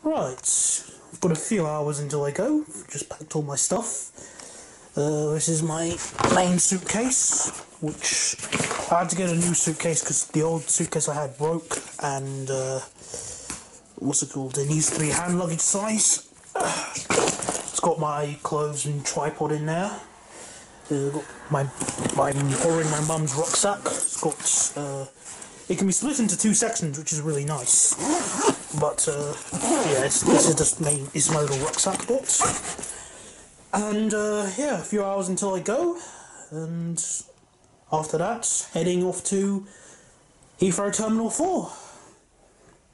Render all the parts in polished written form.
Right, I've got a few hours until I go. Just packed all my stuff. This is my main suitcase, which I had to get a new suitcase because the old suitcase I had broke, and what's it called? It needs to be hand luggage size. It's got my clothes and tripod in there. Got I'm borrowing my mum's rucksack. It's got it can be split into two sections, which is really nice. But yeah, this is just my little rucksack bit. And yeah, a few hours until I go, and after that, heading off to Heathrow Terminal 4,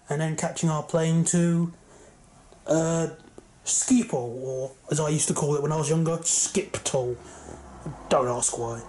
and then catching our plane to Schiphol, or as I used to call it when I was younger, Skiptol. Don't ask why.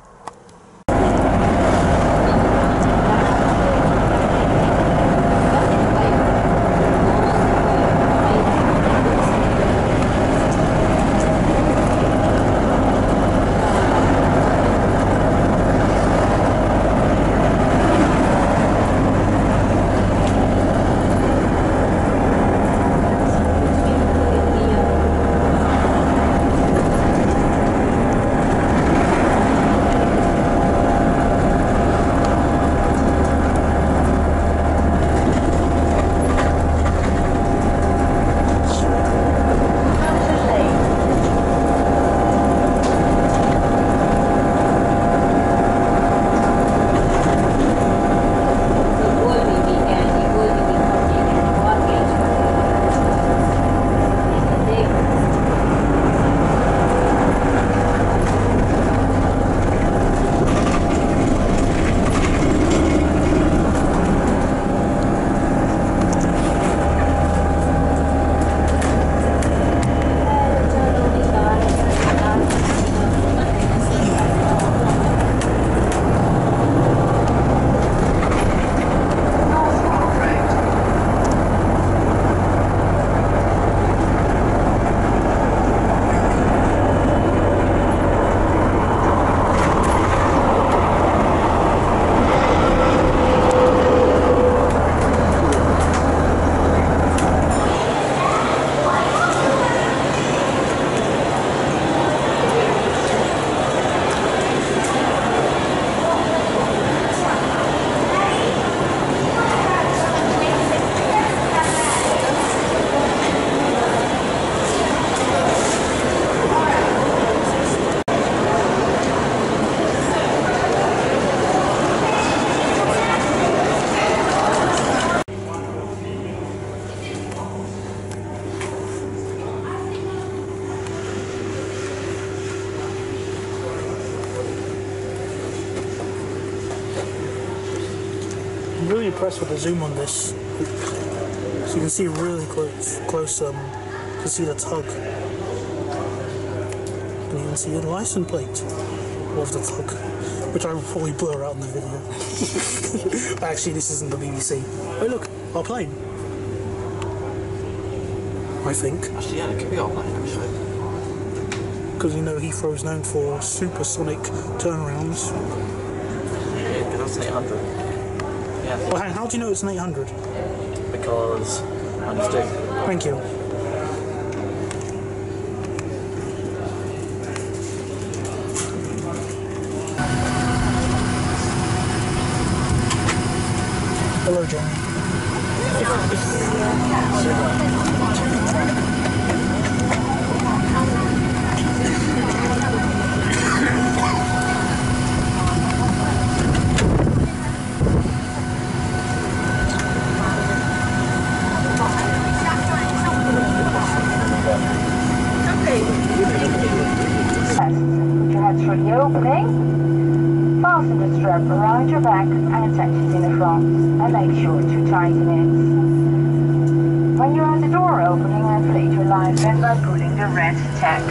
I'm really impressed with the zoom on this. So you can see really close. You can see the tug. And you can see the license plate of the tug, which I will probably blur out in the video. Actually, this isn't the BBC. Oh look, our plane. I think. Actually, yeah, it could be our plane, actually. Because you know Heathrow's known for supersonic turnarounds. Yeah, because that's an 800. Yeah. Well, how do you know it's an 800? Because I just do. Thank you. Hello, Johnny. For the opening, fasten the strap around your back and attach it in the front, and make sure to tighten it. When you're at the door opening, inflate your life vest by pulling the red tag.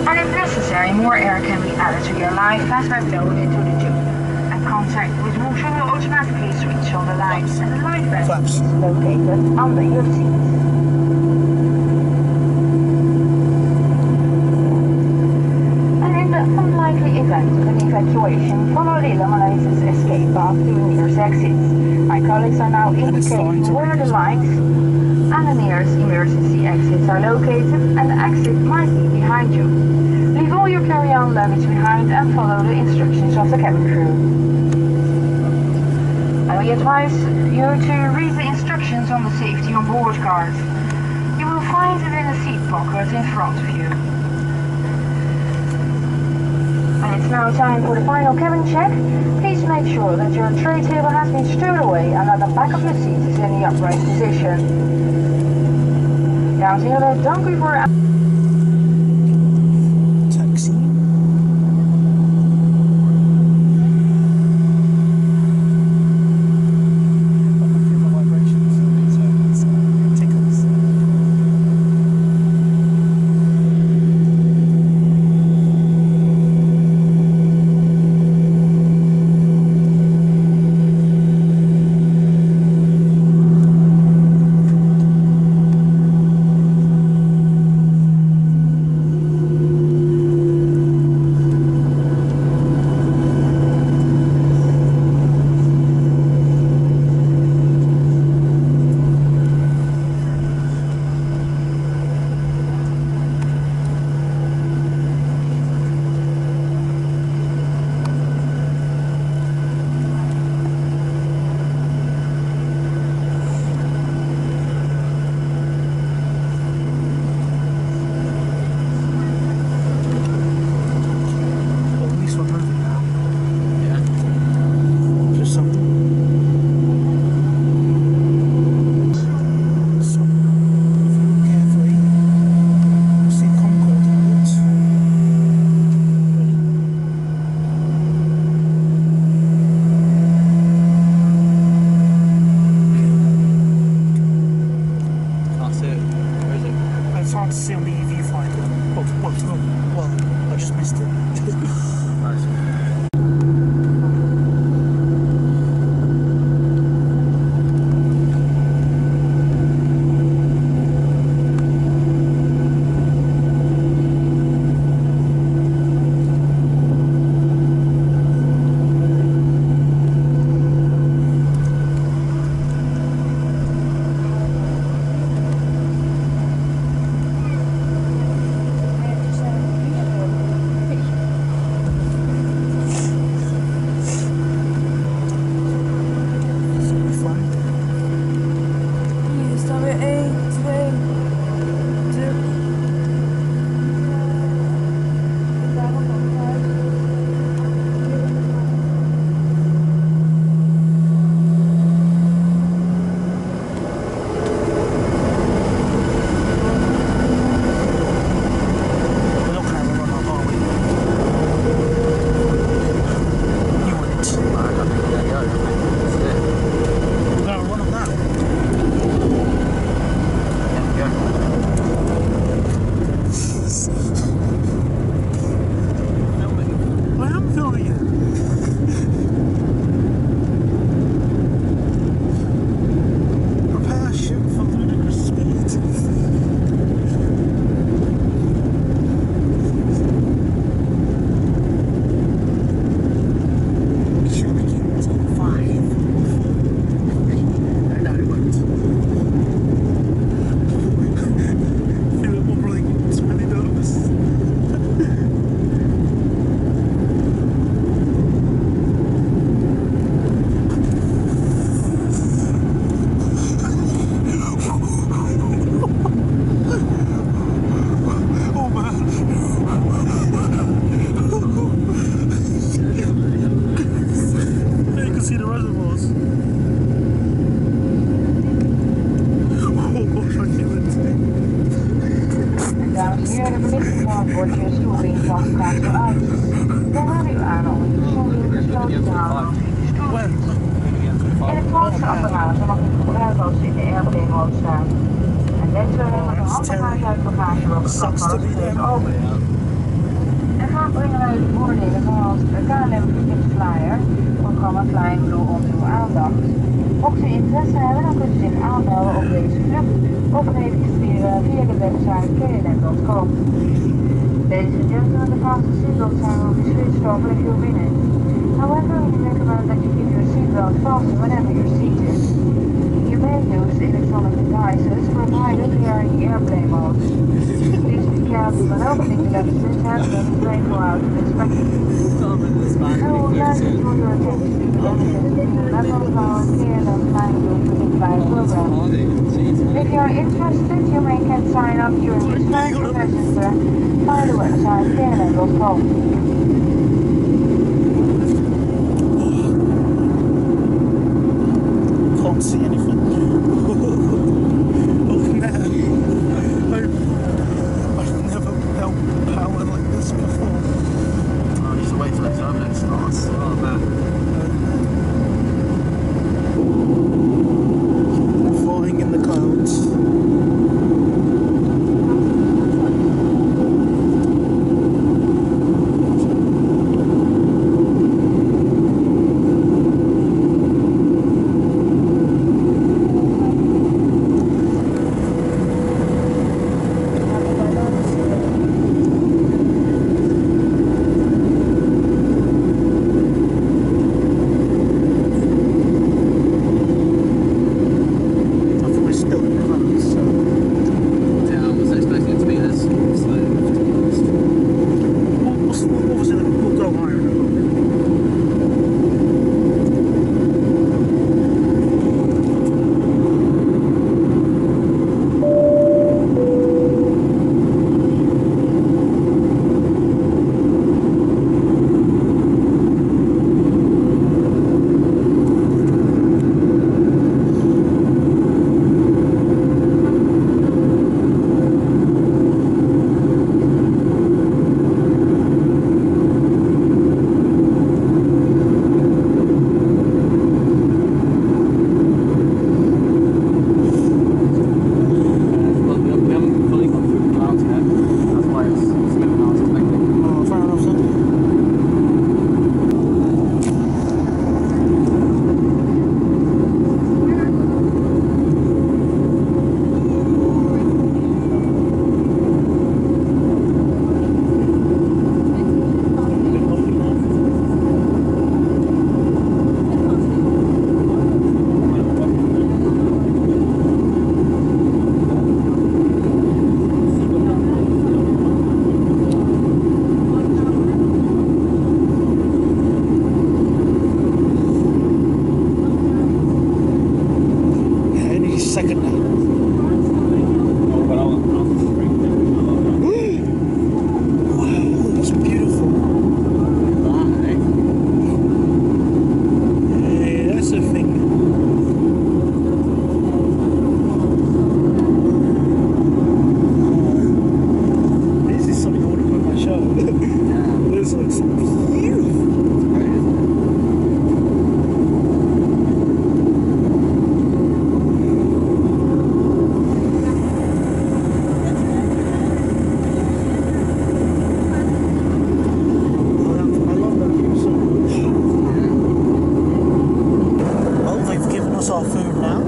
And if necessary, more air can be added to your life vest by blowing into the tube. And contact with motion will automatically switch on the lights, and the life vest is located under your seat. Unlikely event of an evacuation, follow the eliminator's escape path to the nearest exit. My colleagues are now indicating where the lights and the nearest emergency exits are located, and the exit might be behind you. Leave all your carry-on luggage behind and follow the instructions of the cabin crew. And we advise you to read the instructions on the safety on board card. You will find it in the seat pocket in front of you. And it's now time for the final cabin check. Please make sure that your tray table has been stowed away and that the back of your seat is in the upright position. Dames en heren, dank u voor... Taxi. Hard to see on the viewfinder. Well, I just missed it. Nice. bordje stoelring van gaat zo uit. We raden u aan om uw stoelring gesloten te houden. Elektronische apparaten mag u gebruiken als ze in de airplane-mode staan. En wensen we met een handbagage uit bagagebox is open. En graag brengen wij de voordelen zoals de KLM Ticket Flyer, programma Flying Blue onder uw aandacht. Mocht u interesse hebben, dan kunt u zich aanmelden op deze vlucht of registreren via de website klm.com. Ladies and gentlemen, the fasten seatbelt sign will be switched off in a few minutes. However, we recommend that you keep your seatbelt fastened whenever you're seated. You may use electronic devices provided they are in the airplane mode. Please be careful when opening the left switch handle and brake go out of inspection. I would like to draw your attention to the benefits of the level of our KLM flying group within flight program. If you are interested, you can sign up during this flight to register via the website klm.com. Can't see anything. Oh man, I've never felt power like this before. Oh, just wait till the turbo starts. Oh man. Flying in the clouds. Second now. Wow, that's beautiful. Yeah, that's a thing. This is something I want to put on my show. This looks beautiful. Our food now.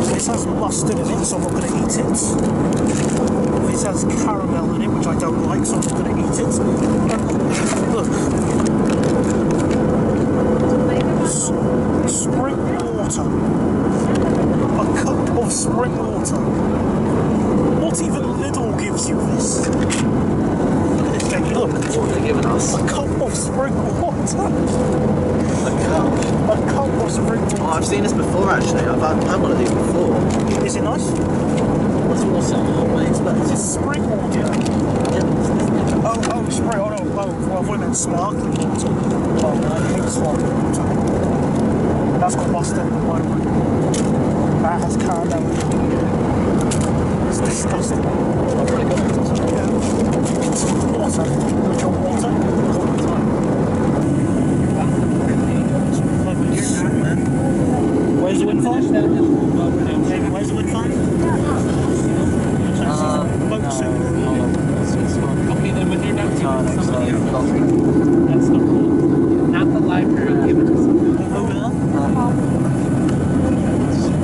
This has mustard in it, so I'm not going to eat it. This has caramel in it, which I don't like, so I'm not going to eat it. Look. Spring water. A cup of spring water. Not even Lidl gives you this. Look, what are they giving us? A cup of spring water. A cup of spring water. Oh, I've seen this before actually. I've had one of these before. Is it nice? What's water? What is that? Is it spring water? Yeah. Oh, spring. Oh, no. Oh, well, I thought it meant sparkling water. Oh, no, I hate sparkling water. That's got mustard in it, by the way. That has caramel in it. It's disgusting. I've pretty good water. Yeah. Water. What's your water? Where's the wind farm? Where's the wind farm? Boat soon. Okay, then when you're done, No, next somebody else. time. That's the whole, not the library. Give it to somebody. Over there?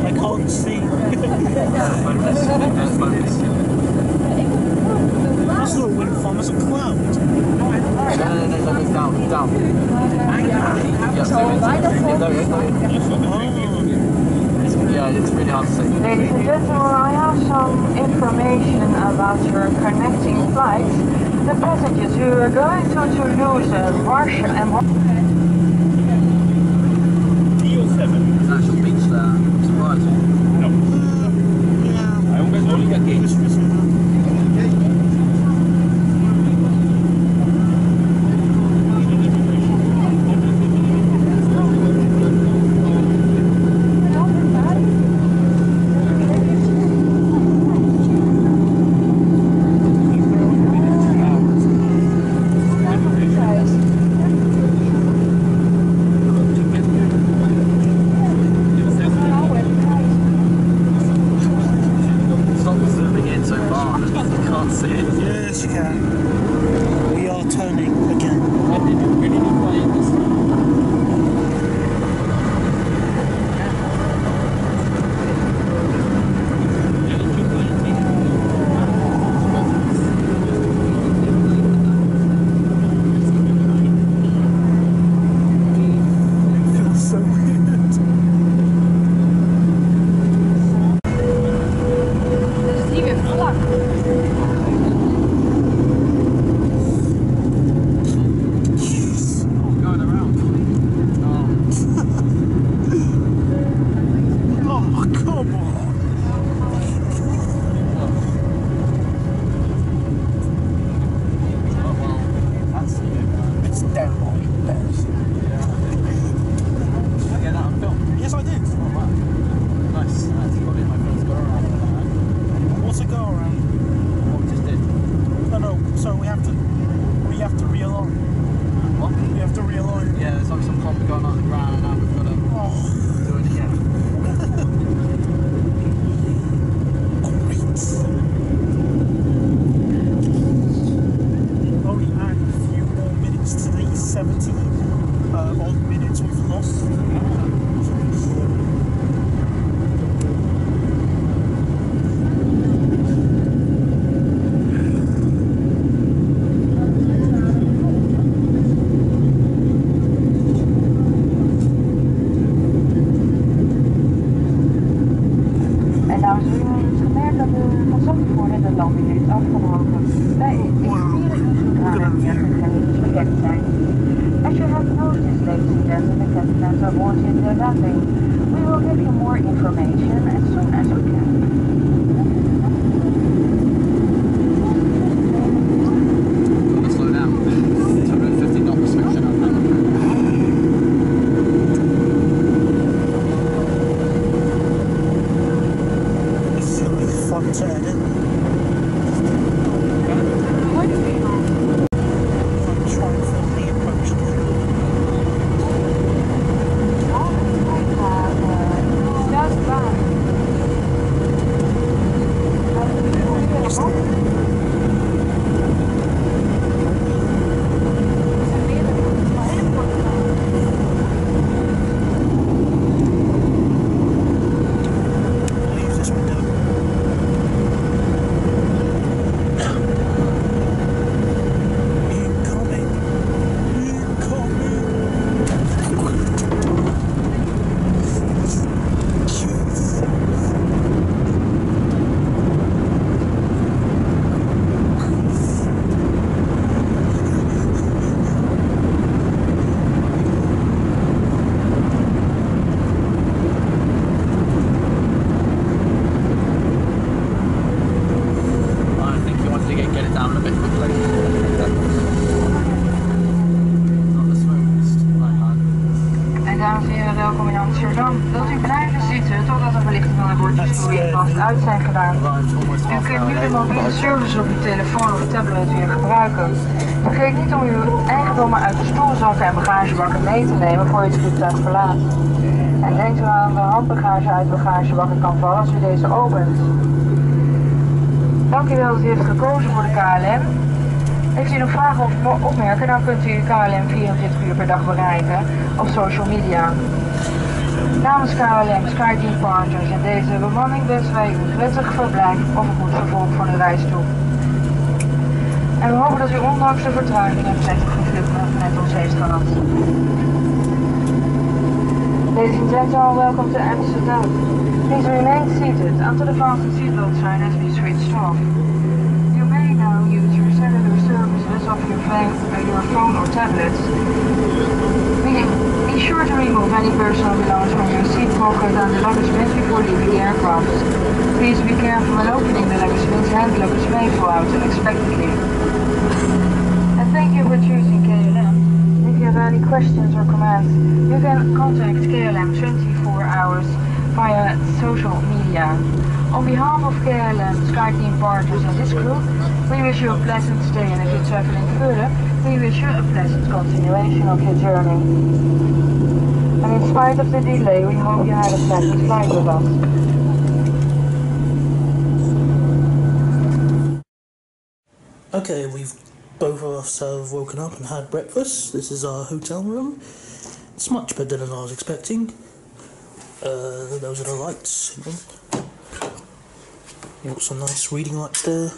I can't see. That's not a wind farm, it's a cloud. No, down. Yeah, it's really hard to see. Ladies and gentlemen, I have some information about your connecting flights. The passengers who are going to Toulouse, Russia and There's an actual beach there. I'm surprised. Yes, you can. We are turning again. It feels so weird. dus die weer vlak. Yes, I did. Oh, wow. Nice. That's probably my first go around. What's a go around? What we just did. No, so we have to realign. What? We have to realign. Yeah, there's like some problem going on the ground and now we've got to do it again. Great. Only add a few more minutes to these 70 odd minutes we've lost. En nou is het gemerkt dat de van Zandvoort en de landing heeft afgebroken. Wij expireren uw zodra de gegevens bekend zijn. As you have noticed, ladies and gentlemen, the captain has aborted the landing. We will give you more information as soon as we can. Gotta slow down. 250 knot restriction on that. This is going to be fun to edit. I'm trying to film the approach to it. Leave this window. Incoming. I think you wanted to get it down a bit quickly. Not the smoothest. Right, hard. En dames en heren, welkom in Amsterdam. Wilt u blijven zitten totdat de verlichting aan de bordjes vast uit zijn gedaan? Arrived almost U half an kunt hour nu de late. mobiele service op uw telefoon of tablet weer gebruiken. Vergeet niet om uw eigendommen uit de stoelzakken en bagagebakken mee te nemen voor u het vliegtuig verlaat. En denkt u aan de handbagage uit de bagagebakken kan vallen als u deze opent. Dank u wel dat u heeft gekozen voor de KLM. Heeft u nog vragen of opmerken, dan kunt u KLM 24 uur per dag bereiken op social media. Namens KLM SkyTeam Partners in deze bemanning wensen wij u een prettig verblijf of een goed vervolg van de reis toe. En we hopen dat u ondanks de vertraging een prettige vlucht met ons heeft gehad. Ladies and gentlemen, welcome to Amsterdam. Please remain seated until the fasten seatbelt sign has been switched off. You may now use your cellular services of your phone or tablets. Be sure to remove any personal belongings from your seat pocket and the luggage bins before leaving the aircraft. Please be careful when opening the luggage bins, hand luggage may fall out unexpectedly. And thank you for choosing KLM. If you have any questions or comments, you can contact KLM 24 hours via social media. On behalf of KLM SkyTeam Partners and this group, we wish you a pleasant stay, and if you're traveling further, we wish you a pleasant continuation of your journey. And in spite of the delay, we hope you had a pleasant flight with us. Okay, both of us have woken up and had breakfast. This is our hotel room. It's much better than I was expecting. Those are the lights. You've got some nice reading lights there.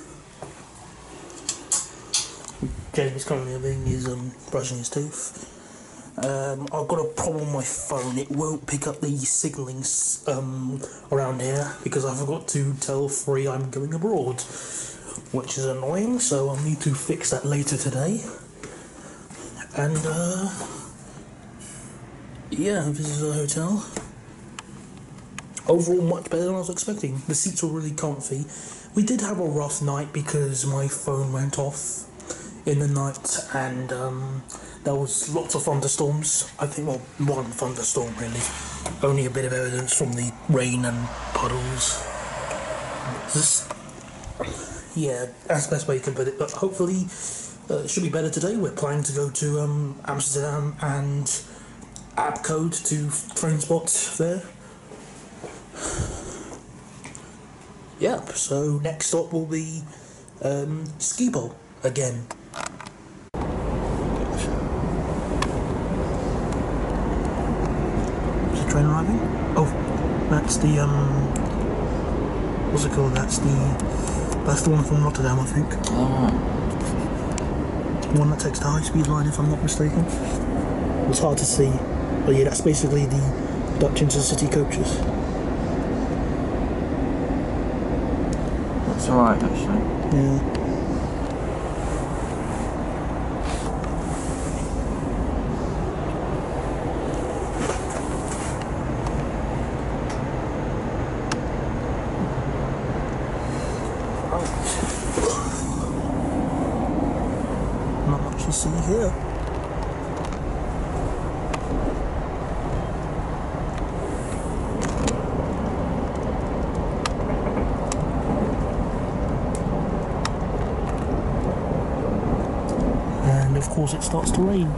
Jamie's currently brushing his tooth. I've got a problem with my phone. It won't pick up the signalling around here because I forgot to tell Free I'm going abroad, which is annoying, so I'll need to fix that later today. And yeah, this is our hotel. Overall, much better than I was expecting. The seats were really comfy. We did have a rough night because my phone went off in the night, and there was lots of thunderstorms. I think, well, one thunderstorm really. Only a bit of evidence from the rain and puddles. Yeah, that's the best way you can put it. But hopefully, it should be better today. We're planning to go to Amsterdam and Abcode to train spots there. Yep, so next stop will be Schiphol again. Is the train arriving? Oh, that's the what's it called? That's the one from Rotterdam, I think. Oh. The one that takes the high-speed line, if I'm not mistaken. It's hard to see, but yeah, that's basically the Dutch intercity coaches. That's alright, actually. Yeah. Not much to see here. And of course it starts to rain.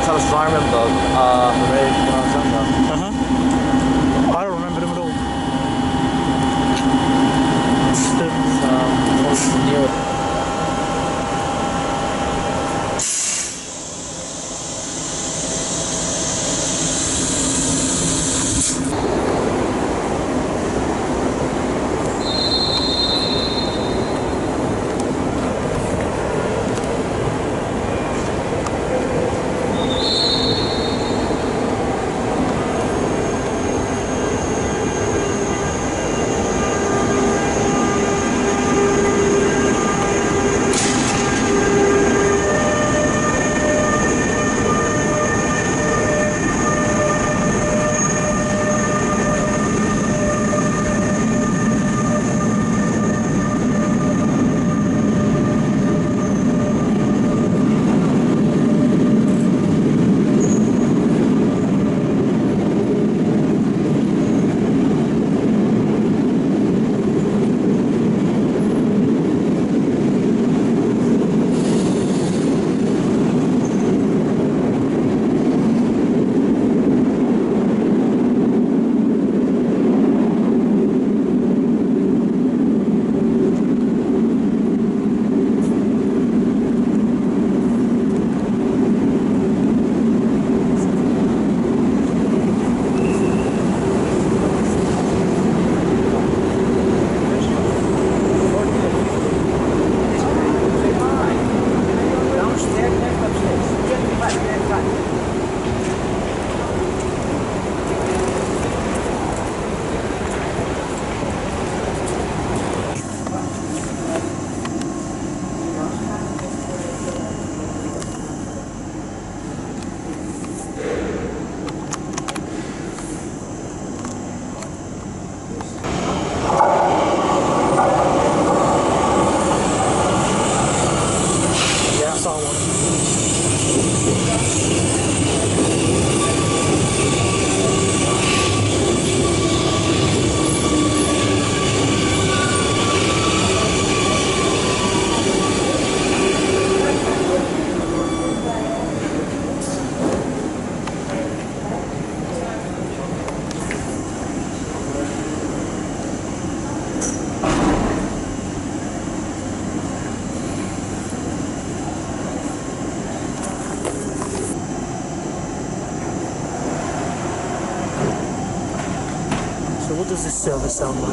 trying to tell us, because I remember the raid when I was younger. I don't remember them at all. New. What does this service sound like?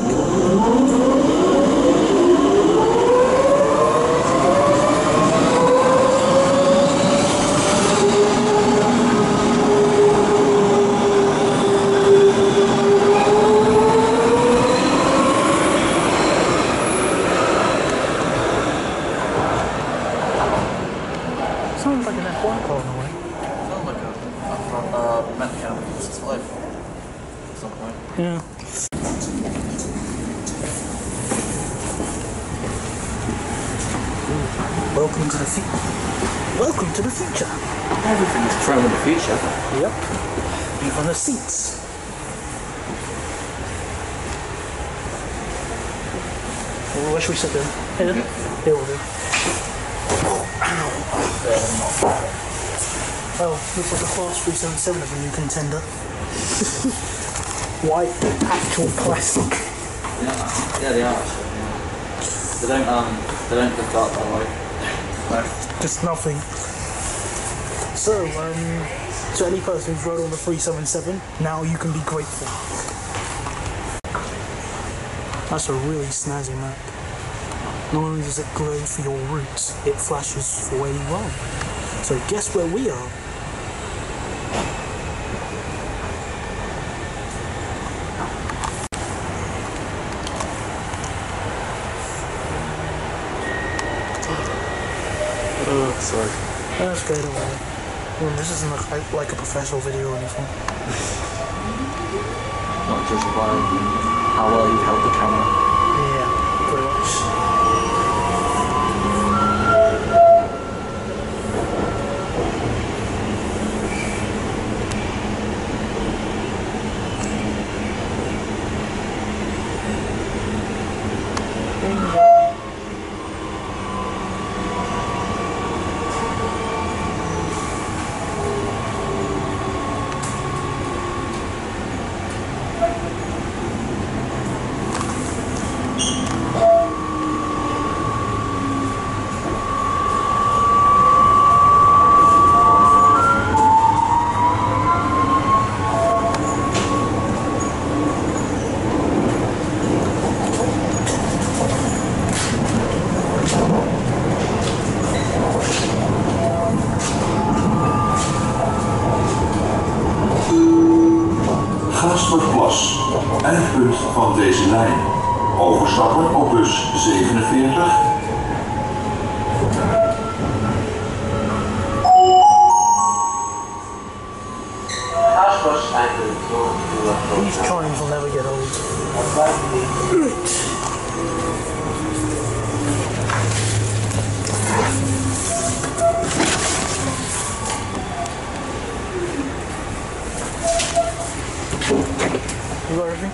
Sounds like an F1 car in a way. Sounds like a mechanical slave at some point. Yeah. Welcome to the future. Welcome to the future. Everything is thrown in the future. Yep. Even the seats. Well, where should we sit then? Here? Here we'll do. Oh, looks like a Class 377 of a new contender. White, actual plastic. Yeah, they are. They don't look up that way. No. Just nothing. So, to any person who's rode on the 377, now you can be grateful. That's a really snazzy map. Not only does it glow for your routes, it flashes for where you are. So guess where we are? Sorry. That's good, don't worry. Well, this isn't like a professional video or anything. Not just by how well you held the camera. Yeah, pretty much. These chimes will never get old. You got everything?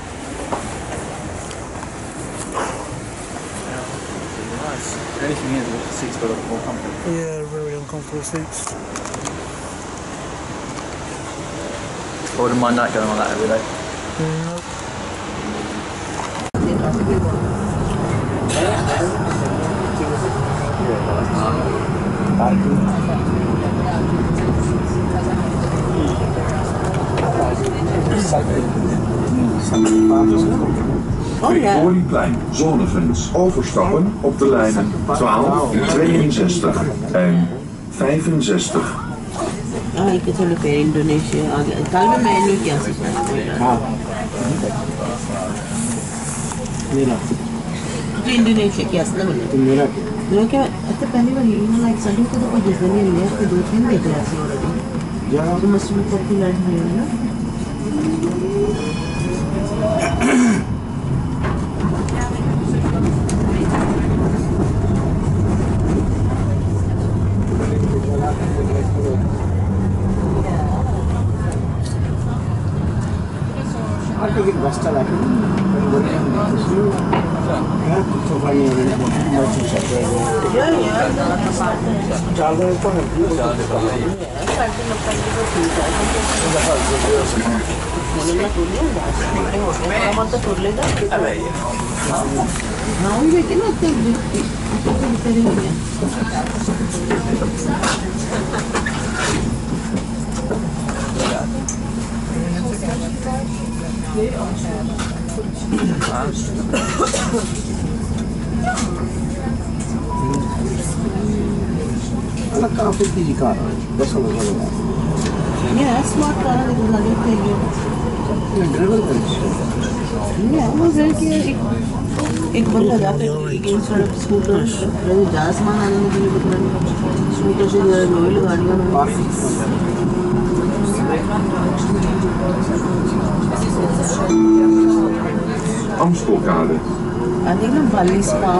Nice. The only thing is the seats got a bit more comfortable. Yeah, very uncomfortable seats. I wouldn't mind that going on that every day. Nope. Grigorieplein, Zonnevens, overstappen op de lijnen 12, 62 en 65. itu चलो फिर Indonesia आ गया कल में मैंने क्या सीखा हाँ मेरा तो इंडोनेशिया क्या असला बोले मेरा क्या अच्छा पहली बार ये ना लाइक संडे को तो कोई जिस दिन नहीं लिया तो 2-3 देख रहा था ऑलरेडी या तो मस्जिद तक की लाइन है ना I'll take it West like Alla kafe di cara, adesso lo so. Yeah, smart car is another thing. Yeah, वो घर के एक बंदा जाता है एक सड़क स्कूटर जहाँ सामान आने के लिए बता रहे स्कूटर से रॉयल गाड़ियों में Amstelkade. I think I'm Bali Spa.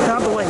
Can't wait.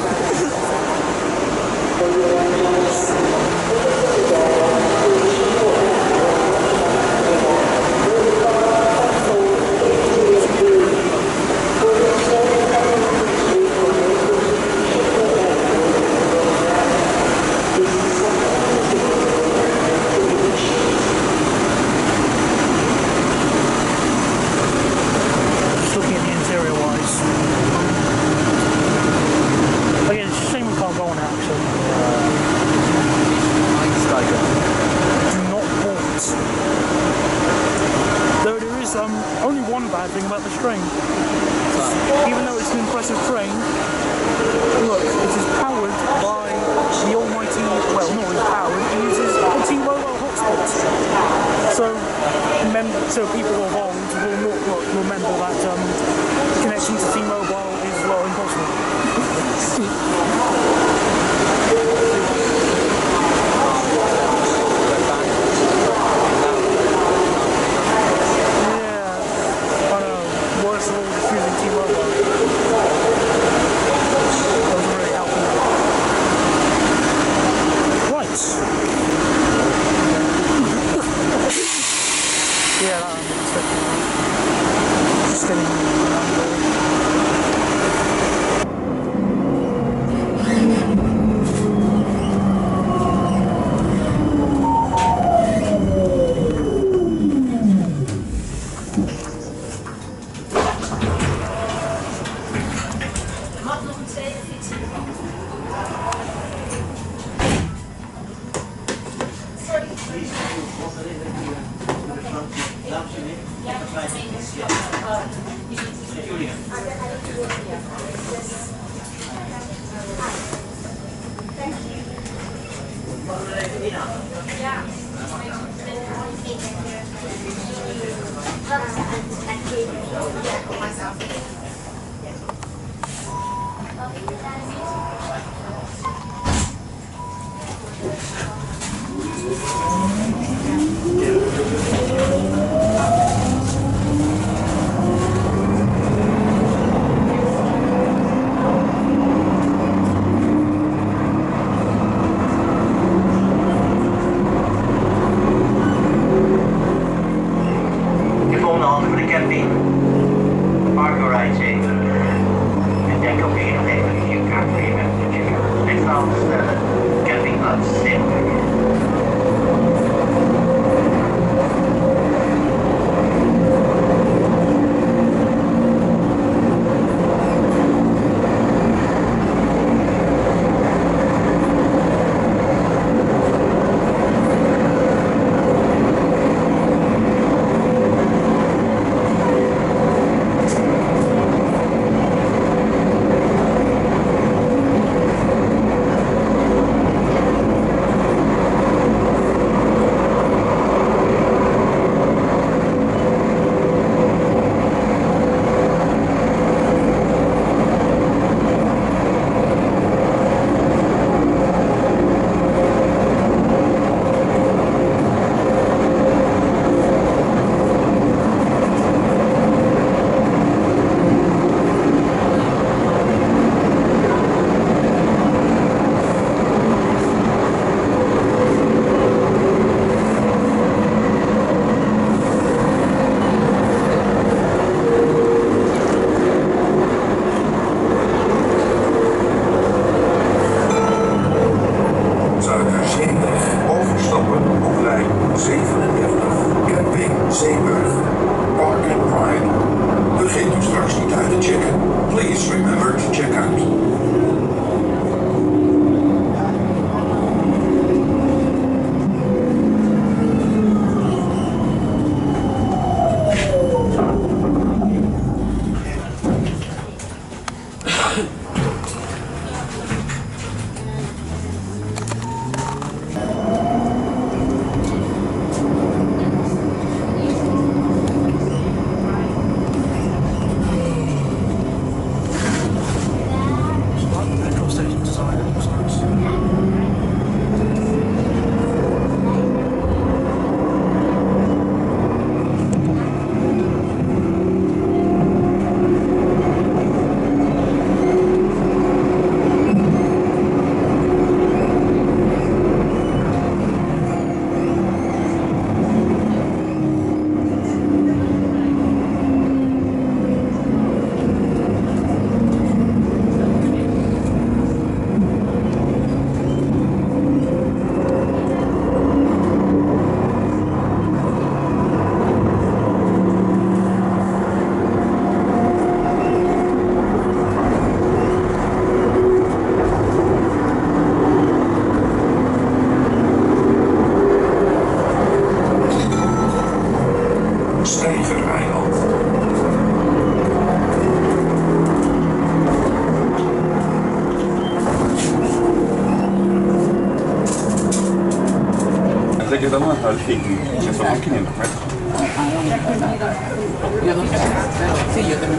Only one bad thing about this train. Even though it's an impressive train, look, it is powered by the almighty, well, not really powered, it uses a T-Mobile hotspot. So people of old will not remember that connection to T-Mobile is, well, impossible. Daman har fint känns som man kan inte. Io non sì, io devo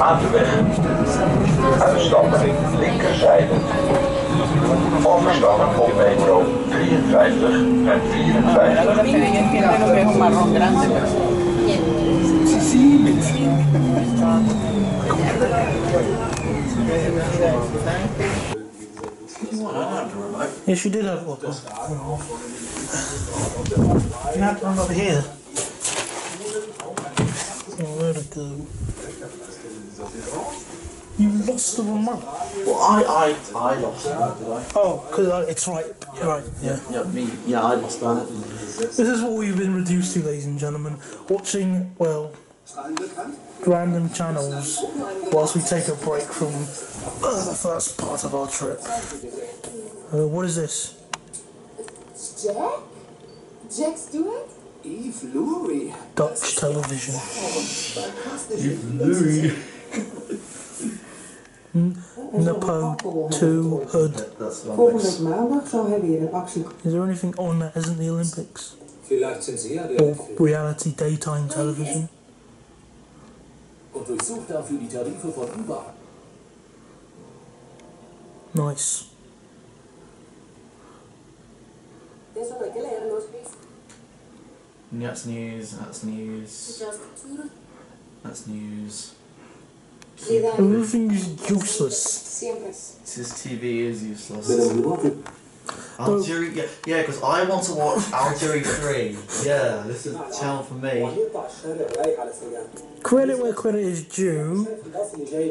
Aan de weg. Uitstappen linkerzijde. Overstappen op metro 53 en 54. Yes, you did have one. You had one over here. Oh, where'd it go? You lost the remote. Well, I lost that, did I? Oh, because it's right. Right, yeah. Yeah, I lost that. This is what we've been reduced to, ladies and gentlemen. Watching, well, random channels whilst we take a break from the first part of our trip. What is this? Jack? Jack's doing? Eve Louie. Dutch television. Eve Louie. Napo 2 Hood. Volgende maandag zal hij weer in actie komen. Is there anything on that isn't the Olympics? Or reality daytime television? Und durchsucht dafür die Tarife von überall. Nice. That's news, that's news. That's news. Everything is useless. This TV is useless. Algeria, yeah, because I want to watch Algeria 3. Yeah, this is a channel for me. Credit where credit is due.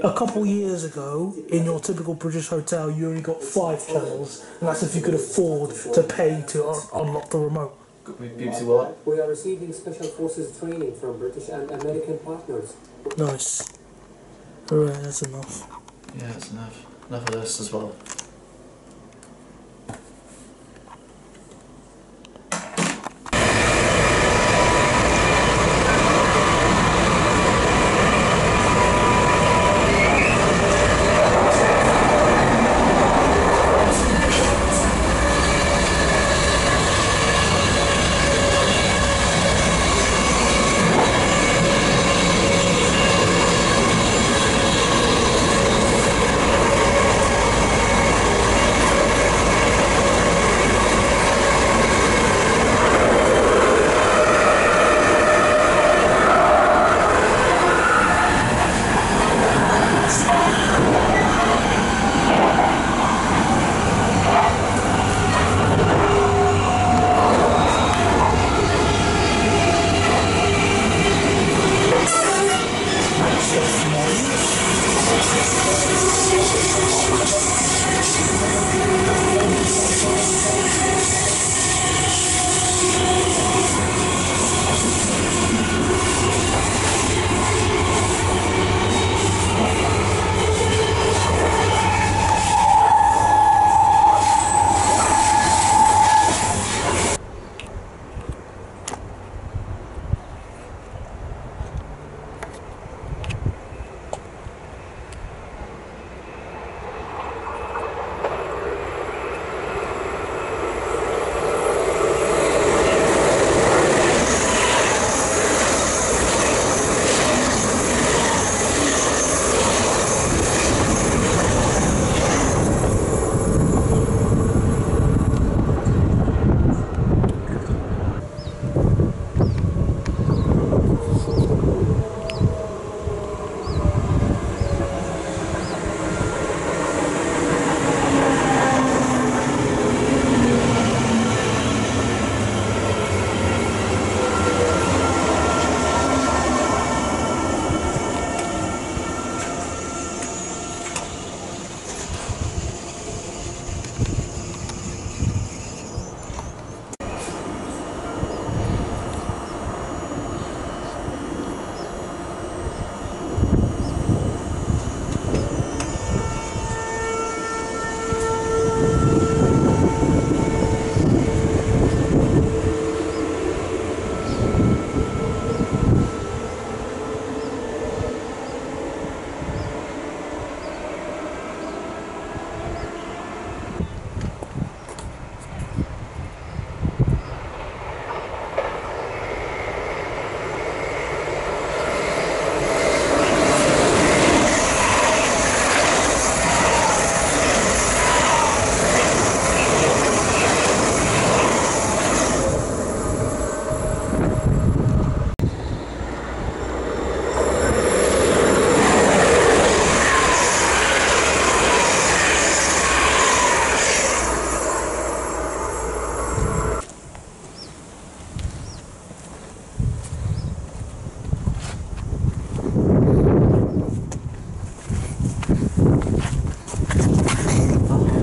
A couple years ago, in your typical British hotel, you only got 5 channels, and that's if you could afford to pay to unlock the remote. BBC what? We are receiving special forces training from British and American partners. Nice. Alright, that's enough. Yeah, that's enough. Enough of this as well.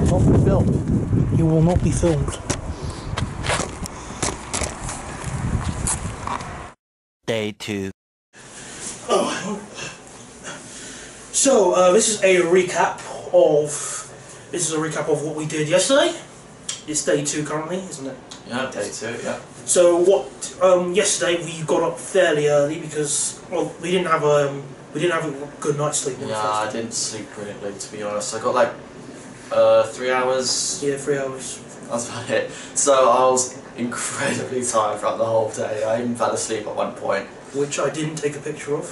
Not be filmed. You will not be filmed. Day 2. So this is a recap of what we did yesterday. It's day 2 currently, isn't it? Yeah, day 2. Yeah. So what? Yesterday we got up fairly early because we didn't have a good night's sleep. Yeah, I didn't sleep brilliantly, to be honest. I got like 3 hours. Yeah, 3 hours. That's about it. So I was incredibly tired throughout the whole day. I even fell asleep at one point, which I didn't take a picture of.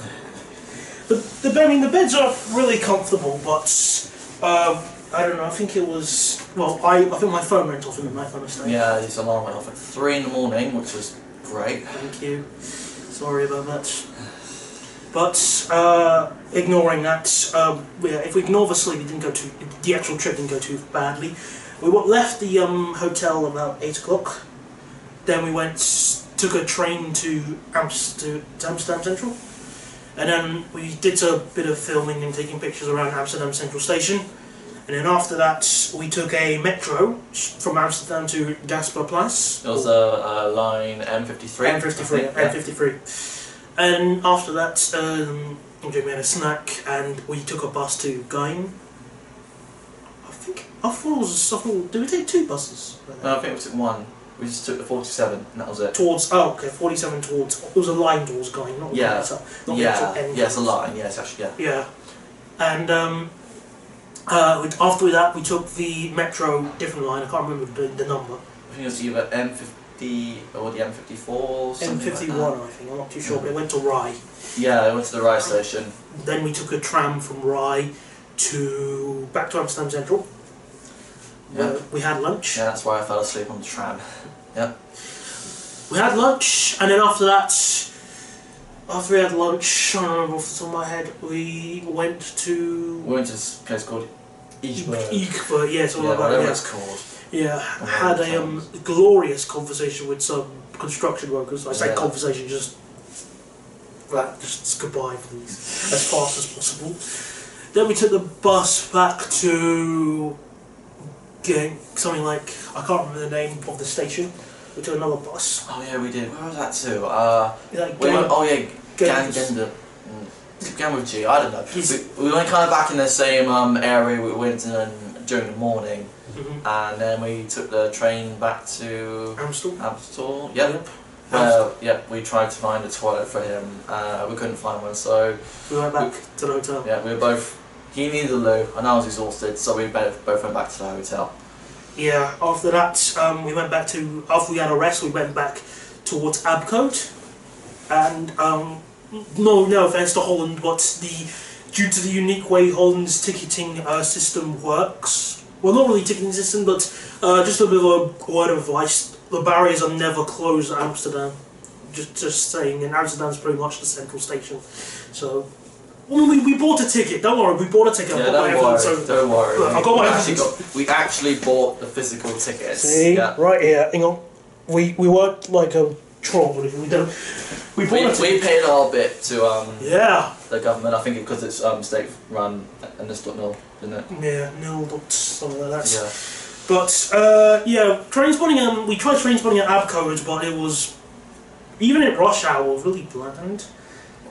The beds are really comfortable, but I don't know. I think it was I think my phone went off in the night by mistake. Yeah, his alarm went off at 3 in the morning, which was great. Thank you. Sorry about that. But ignoring that, if we ignore the sleep, the actual trip didn't go too badly. We left the hotel about 8 o'clock. Then we took a train to Amsterdam Central, and then we did a bit of filming and taking pictures around Amsterdam Central Station. And then after that, we took a metro from Amsterdam to Gasperplatz. It was a line M53. M53. And after that, we had a snack, and we took a bus to Gein. Did we take 2 buses? No, I think we took 1. We just took the 47, and that was it. 47 towards. It was a line towards Gein, not it's a line. Yeah, it's actually Yeah, and after that, we took the metro, different line. I can't remember the number. I think it was either M50 or the M54 or something M51, like that. I think. I'm not too sure, but it went to Rye. Yeah, it went to the Rye station. Then we took a tram from Rye back to Amsterdam Central. Yeah. We had lunch. Yeah, that's why I fell asleep on the tram. Yeah. We had lunch, and then after that, after we had lunch, I don't remember off the top of my head, we went to this place called Eekberg, yeah, something like that. Whatever Yeah. it's called. Yeah, had a glorious conversation with some construction workers. I say conversation, just goodbye please, as fast as possible. Then we took the bus back to something like, I can't remember the name of the station. We took another bus. Oh yeah, we did. Where was that to? Gang with G. I don't know. We went kind of back in the same area we went in during the morning, and then we took the train back to Amstel. Yep. We tried to find a toilet for him. We couldn't find one, so we went back to the hotel. Yeah, we were both. He needed a loo, and I was exhausted, so we both went back to the hotel. Yeah. After that, after we had a rest, we went back towards Abcoat, and no offense to Holland, but due to the unique way Holland's ticketing system works, well, not really ticketing system, but just a bit of a word of advice: the barriers are never closed at Amsterdam. Just saying, and Amsterdam's pretty much the central station, so. Well, we bought a ticket. Don't worry, we bought a ticket. Yeah, don't worry. Look, I got my we actually bought the physical tickets. See, right here. Hang on. We weren't like a troll, but we don't. We paid our bit to the government. I think because it's state run and it's .nil, isn't it? Yeah, nil dot something like that. Yeah. But train spotting. We tried train spotting at Abcoat, but it was even at rush hour really bland.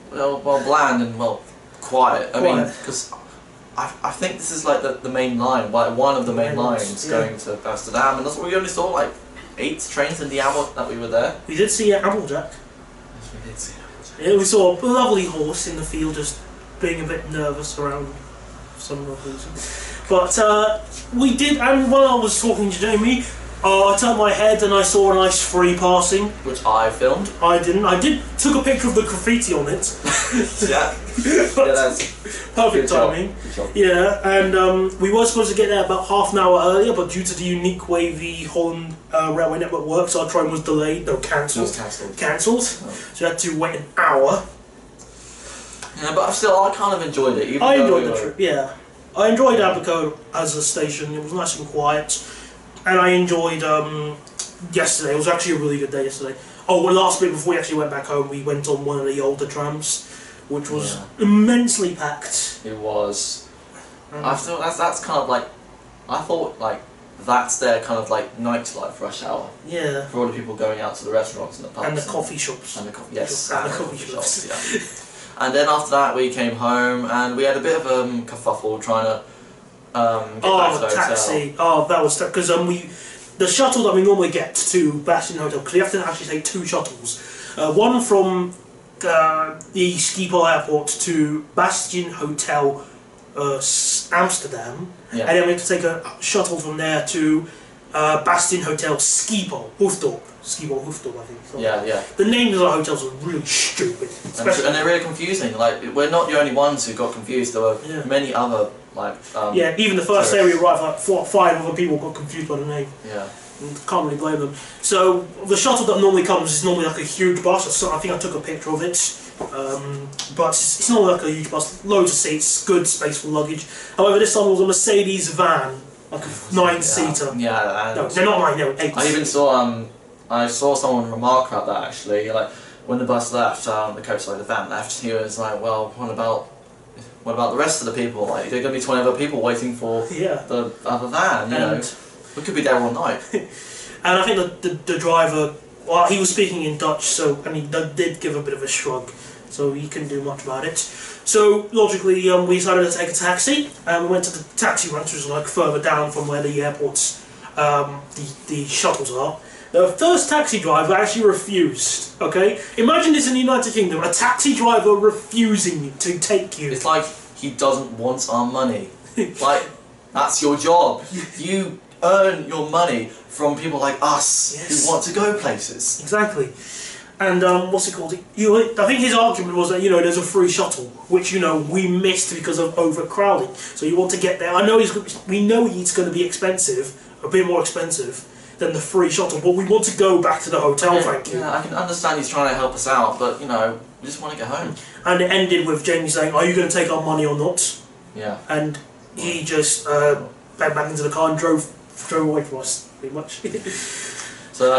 Well, bland and quiet. I mean, because I think this is like the main line, one of the main lines going to Amsterdam, and that's what we only saw like 8 trains in the hour that we were there. We did see Applejack. Yes, we did see Applejack. Yeah, we saw a lovely horse in the field, just being a bit nervous around some reason. But we did, and while I was talking to Jamie, I turned my head and I saw a nice free passing. Which I filmed. I didn't. I took a picture of the graffiti on it. Yeah. That's perfect timing. Yeah, and we were supposed to get there about half an hour earlier, but due to the unique way the Holland railway network works, our train was delayed. No, cancelled. Cancelled. So we had to wait an hour. Yeah, but still, I kind of enjoyed it. I enjoyed the trip. Yeah, I enjoyed Abcoat as a station. It was nice and quiet. And I enjoyed yesterday. It was actually a really good day yesterday. Oh, well, last week before we actually went back home, we went on one of the older trams, which was immensely packed. It was. I feel that's kind of like, I thought like that's their kind of like nightlife rush hour. Yeah. For all the people going out to the restaurants and the pubs. And the coffee shops. And the yes. And the coffee shops. Yeah. And then after that we came home and we had a bit of a kerfuffle trying to get back to the taxi. hotel. Oh, that was because the shuttle that we normally get to Bastion Hotel, because you have to actually take 2 shuttles. One from the Schiphol Airport to Bastion Hotel, Amsterdam, and then we have to take a shuttle from there to Bastion Hotel Schiphol, Hoofddorp, I think. So Yeah. The names of our hotels are really stupid, and they're really confusing. Like we're not the only ones who got confused. There were many other like. Even the first day we arrived, like 4 or 5 other people got confused by the name. Yeah. Can't really blame them. So the shuttle that normally comes is normally like a huge bus. So I think I took a picture of it. But it's not like a huge bus. Loads of seats, good space for luggage. However, this time was a Mercedes van, like a 9-seater. Yeah. No, they're not 9. No, 8. I even saw I saw someone remark about that actually. Like when the bus left, the coach, like the van left, he was like, "Well, what about the rest of the people? Like, there are going to be 20 other people waiting for the other van. You know, we could be there all night." And I think the driver, well, he was speaking in Dutch, so and he did give a bit of a shrug, so he couldn't do much about it. So logically, we decided to take a taxi, and we went to the taxi rank, which was like further down from where the airports, the shuttles are. The first taxi driver actually refused, okay? Imagine this in the United Kingdom, a taxi driver refusing to take you. It's like he doesn't want our money. Like, that's your job. You earn your money from people like us who want to go places. Exactly. And what's it called? I think his argument was that, you know, there's a free shuttle, which, you know, we missed because of overcrowding. So you want to get there. We know it's going to be expensive, a bit more expensive than the free shuttle, but we want to go back to the hotel, thank you. Yeah, I can understand he's trying to help us out, but, you know, we just want to get home. And it ended with Jamie saying, "Are you going to take our money or not?" Yeah. And he just went back into the car and drove away from us, pretty much. So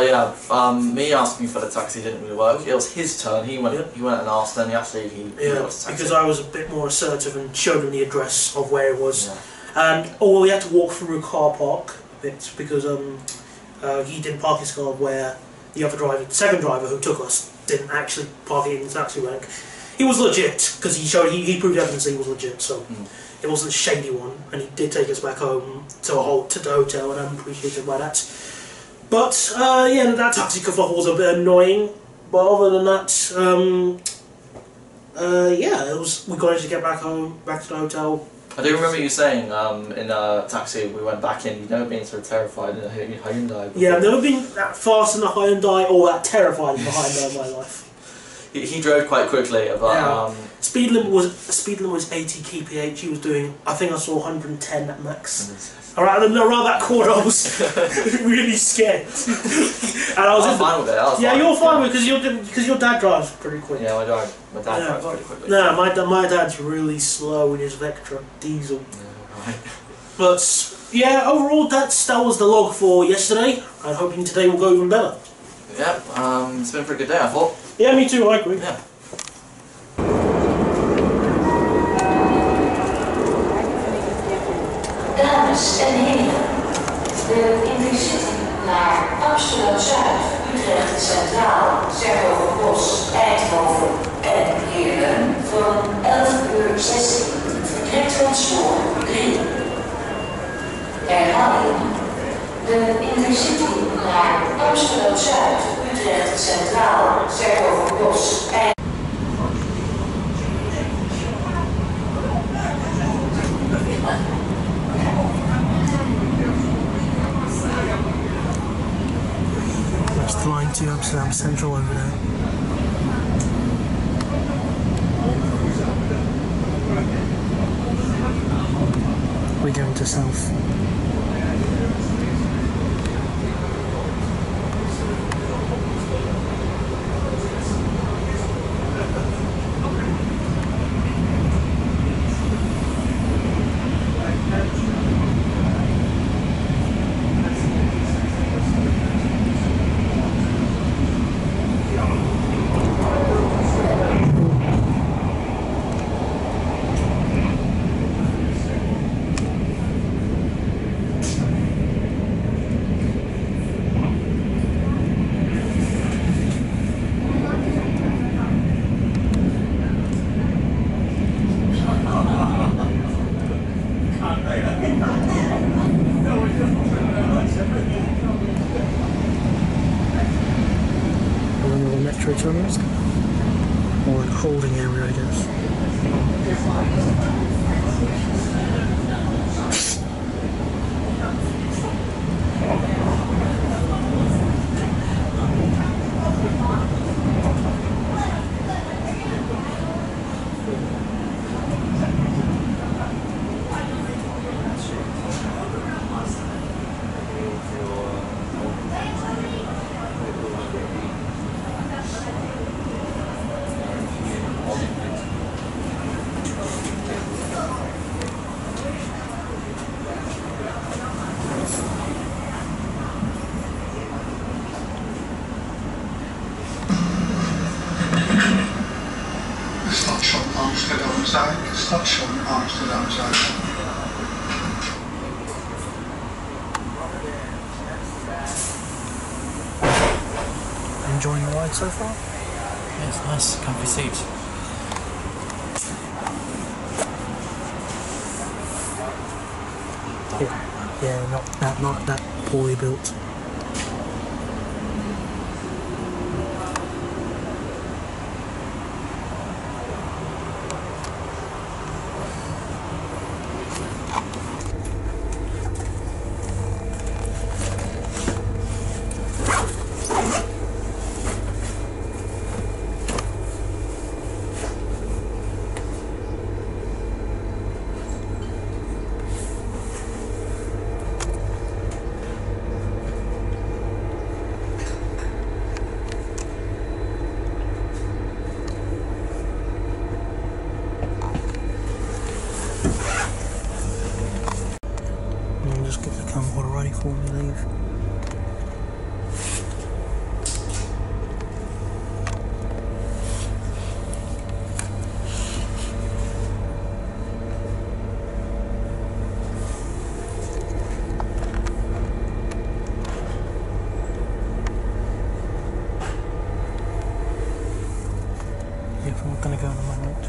me asking for the taxi didn't really work. It was his turn. He went and asked, and actually he got the taxi. Because I was a bit more assertive and showed him the address of where it was. Yeah. And we had to walk through a car park a bit because he didn't park his car where the other driver, the second driver who took us, didn't actually park it in the taxi rank. He was legit because he proved evidence that he was legit. So it wasn't a shady one, and he did take us back home to the hotel, and I'm appreciated by that. But that taxi kerfuffle was a bit annoying. But other than that, we managed to get back home, back to the hotel. I do remember you saying in a taxi we went back in, you've never been so terrified in a Hyundai before. Yeah, I've never been that fast in a Hyundai or that terrified in a Hyundai in my life. He drove quite quickly, but speed limit was 80 kph. He was doing, I think I saw 110 at max. Around that corner, I was really scared. And I was fine with it. You're fine with it because your dad drives pretty quick. Yeah, my dad drives pretty quickly. No, my dad's really slow in his Vectra diesel. Yeah, right. But overall, that was the log for yesterday. I'm hoping today will go even better. Yeah, it's been a pretty good day, I thought. Yeah, me too. I agree. Yeah. Dames en heren, de Intercity naar Amsterdam-Zuid, Utrecht Centraal, Zertogenbosch, Eindhoven en Heerlen van 11:16 vertrekt van spoor 3. Herhaling. De Intercity naar Amsterdam-Zuid, Utrecht Centraal, Zertogenbosch, Eindhoven. That's the line to Amsterdam Central over there. We're going to south. One of the metro tunnels, or like holding area, I guess. Station Amsterdam Zuid. Enjoying the ride so far? Yeah, it's nice, comfy seats. Yeah, not that poorly built. Just get the camcorder ready for me to leave. If I'm not gonna go in a moment.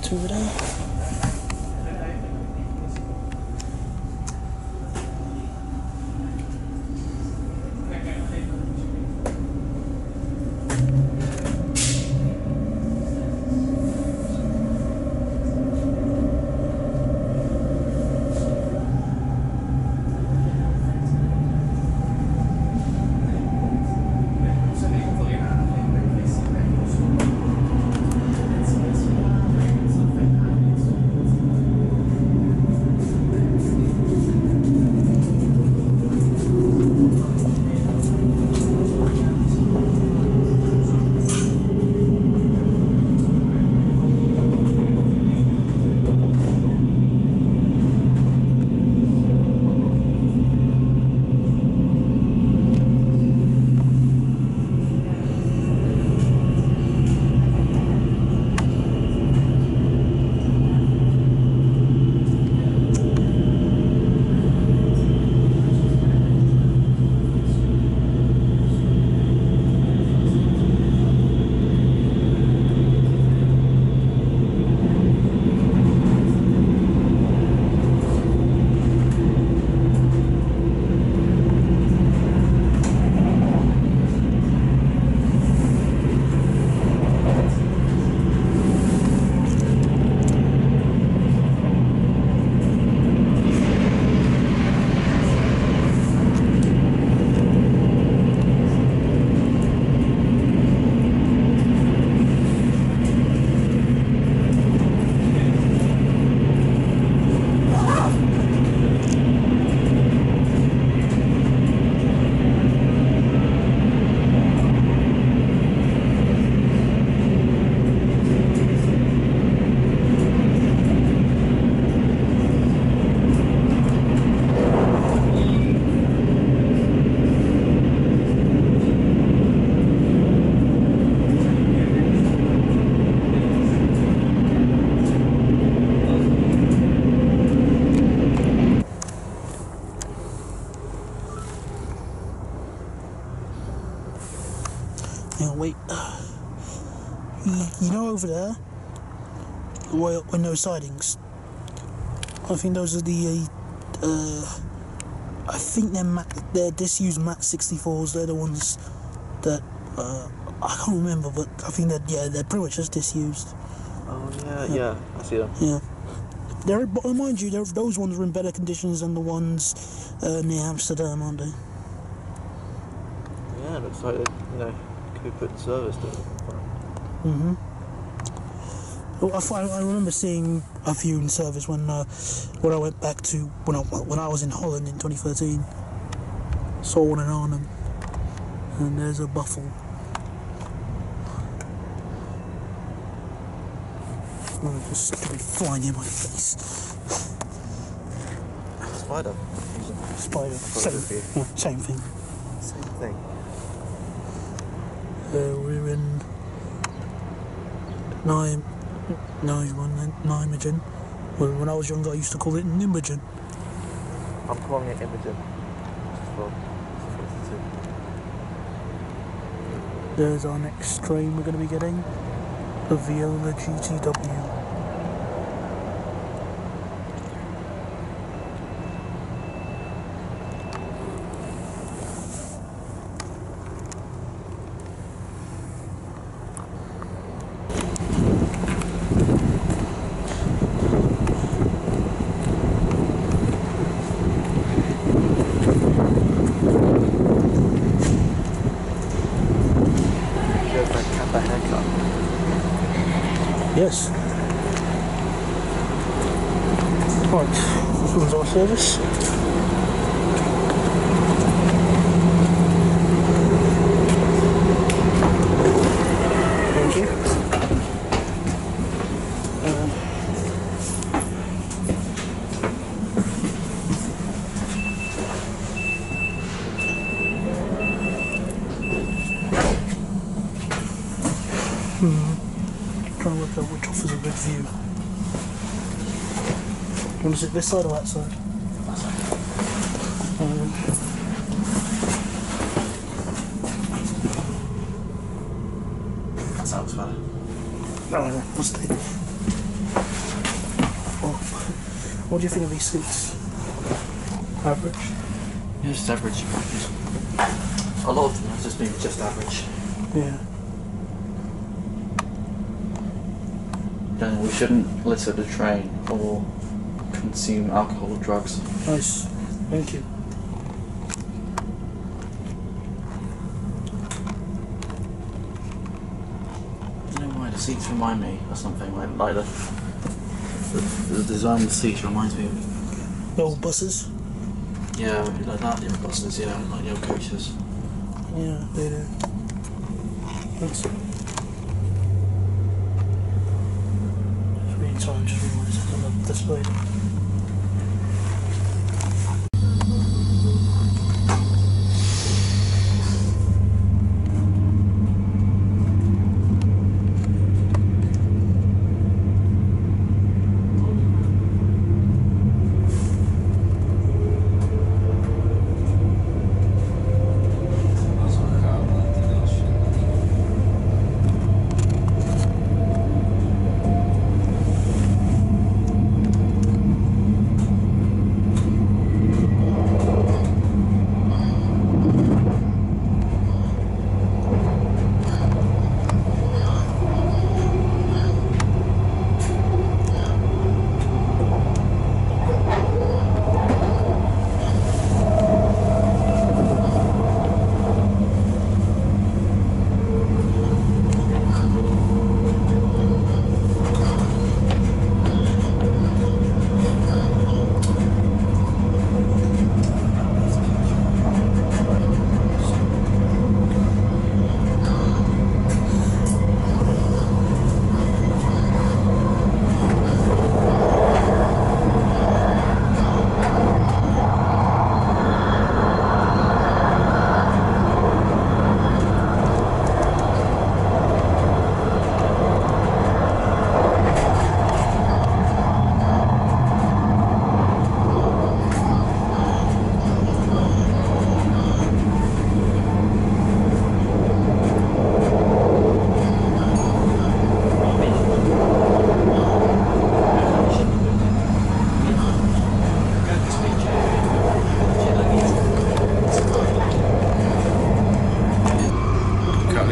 to over there. Now wait, you know over there, where those sidings, I think those are the, I think they're disused Max 64s, they're the ones that, I can't remember, but I think that, yeah, they're pretty much just disused. Oh yeah, I see them. Yeah. But mind you, those ones are in better conditions than the ones near Amsterdam, aren't they? Yeah, it looks like they, could be put in service, doesn't it? Well, I remember seeing a few in service when I went back to when I was in Holland in 2013. Saw one in Arnhem, and there's a Buffle. Oh, just flying in my face. Spider. Spider. Same thing. Same thing. We're in Nijmegen. When I was younger, I used to call it Nijmegen. I'm calling it Imogen. There's our next train we're going to be getting, the Viola GTW. Yes. Right, this one's our service. Thank you. Trying to work out which offers a good view. You want to sit this side or that side? That side. That sounds better. No, let's stay. What do you think of these seats? Average? Yeah, just average. A lot of them have just been just average. Yeah. Then we shouldn't litter the train or consume alcohol or drugs. Nice. Thank you. I don't know why the seats remind me of something like the design of the seats reminds me of the old buses. Yeah, like that, the old buses, yeah, like the old coaches. Yeah, they do. That's it. Just reading, sorry, I'm just reading what it says on the display.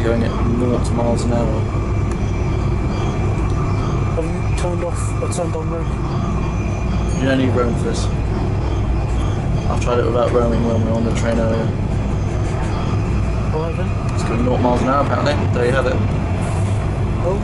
Going at 0 miles an hour. Have you turned on roaming? You don't need roam for this. I've tried it without roaming when we were on the train earlier. Alright then. It's going 0 miles an hour apparently. There you have it. Oh.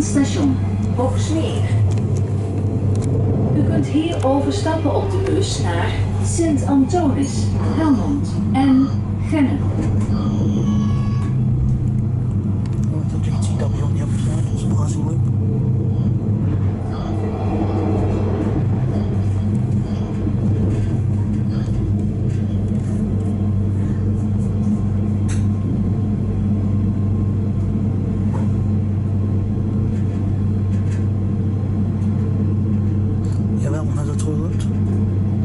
Station Boksmeer. U kunt hier overstappen op de bus naar Sint-Antonis, Helmond en Gennep. The GTW on the other side, surprisingly.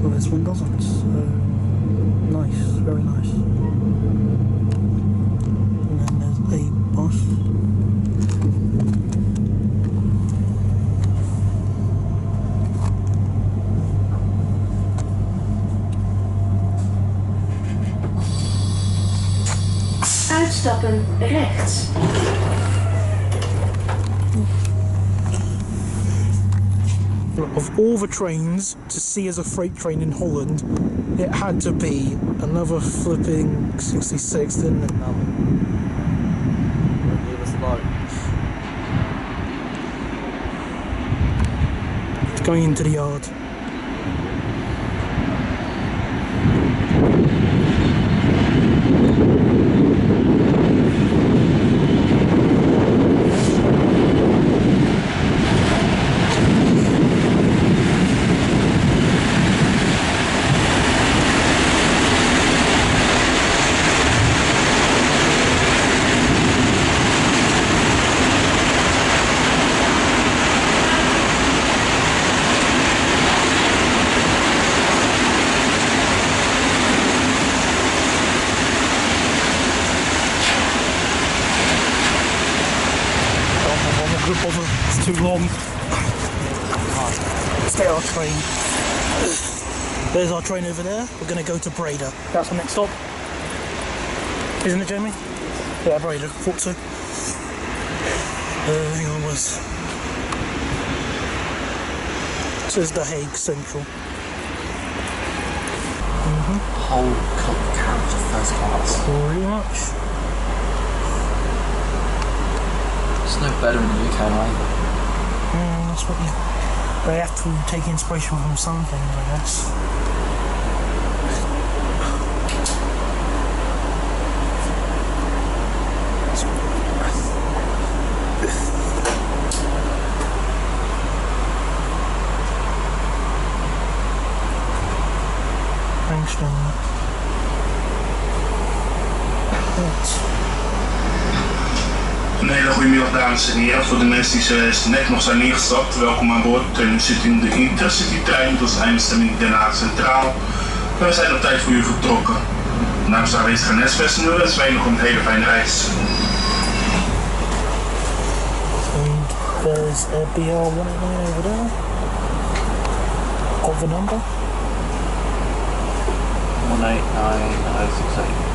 This one doesn't, so nice, very nice. And then there's a bus. Uitstappen rechts. of all the trains to see as a freight train in Holland, it had to be another flipping 66, didn't it? It's going into the yard. It's too long. Let's get our train. There's our train over there. We're going to go to Breda. That's the next stop. Isn't it, Jamie? Yeah, Breda. Thought so. Hang on, was. This is The Hague Central. Whole carriage of first class. Pretty much. It's no better in the UK either. That's what they have to take inspiration from some things, I guess. Thanks, John. Een hele goede middag, dames en heren. Voor de mensen die net nog zijn ingestapt, welkom aan boord. U zit in de Intercity-trein, dat is eindbestemming Den Haag Centraal. En we zijn op tijd voor u vertrokken. Namens de aanwezige NS-personeel wensen wij nog een hele fijne reis. And there's a BR189 over there. Got the number? 189068.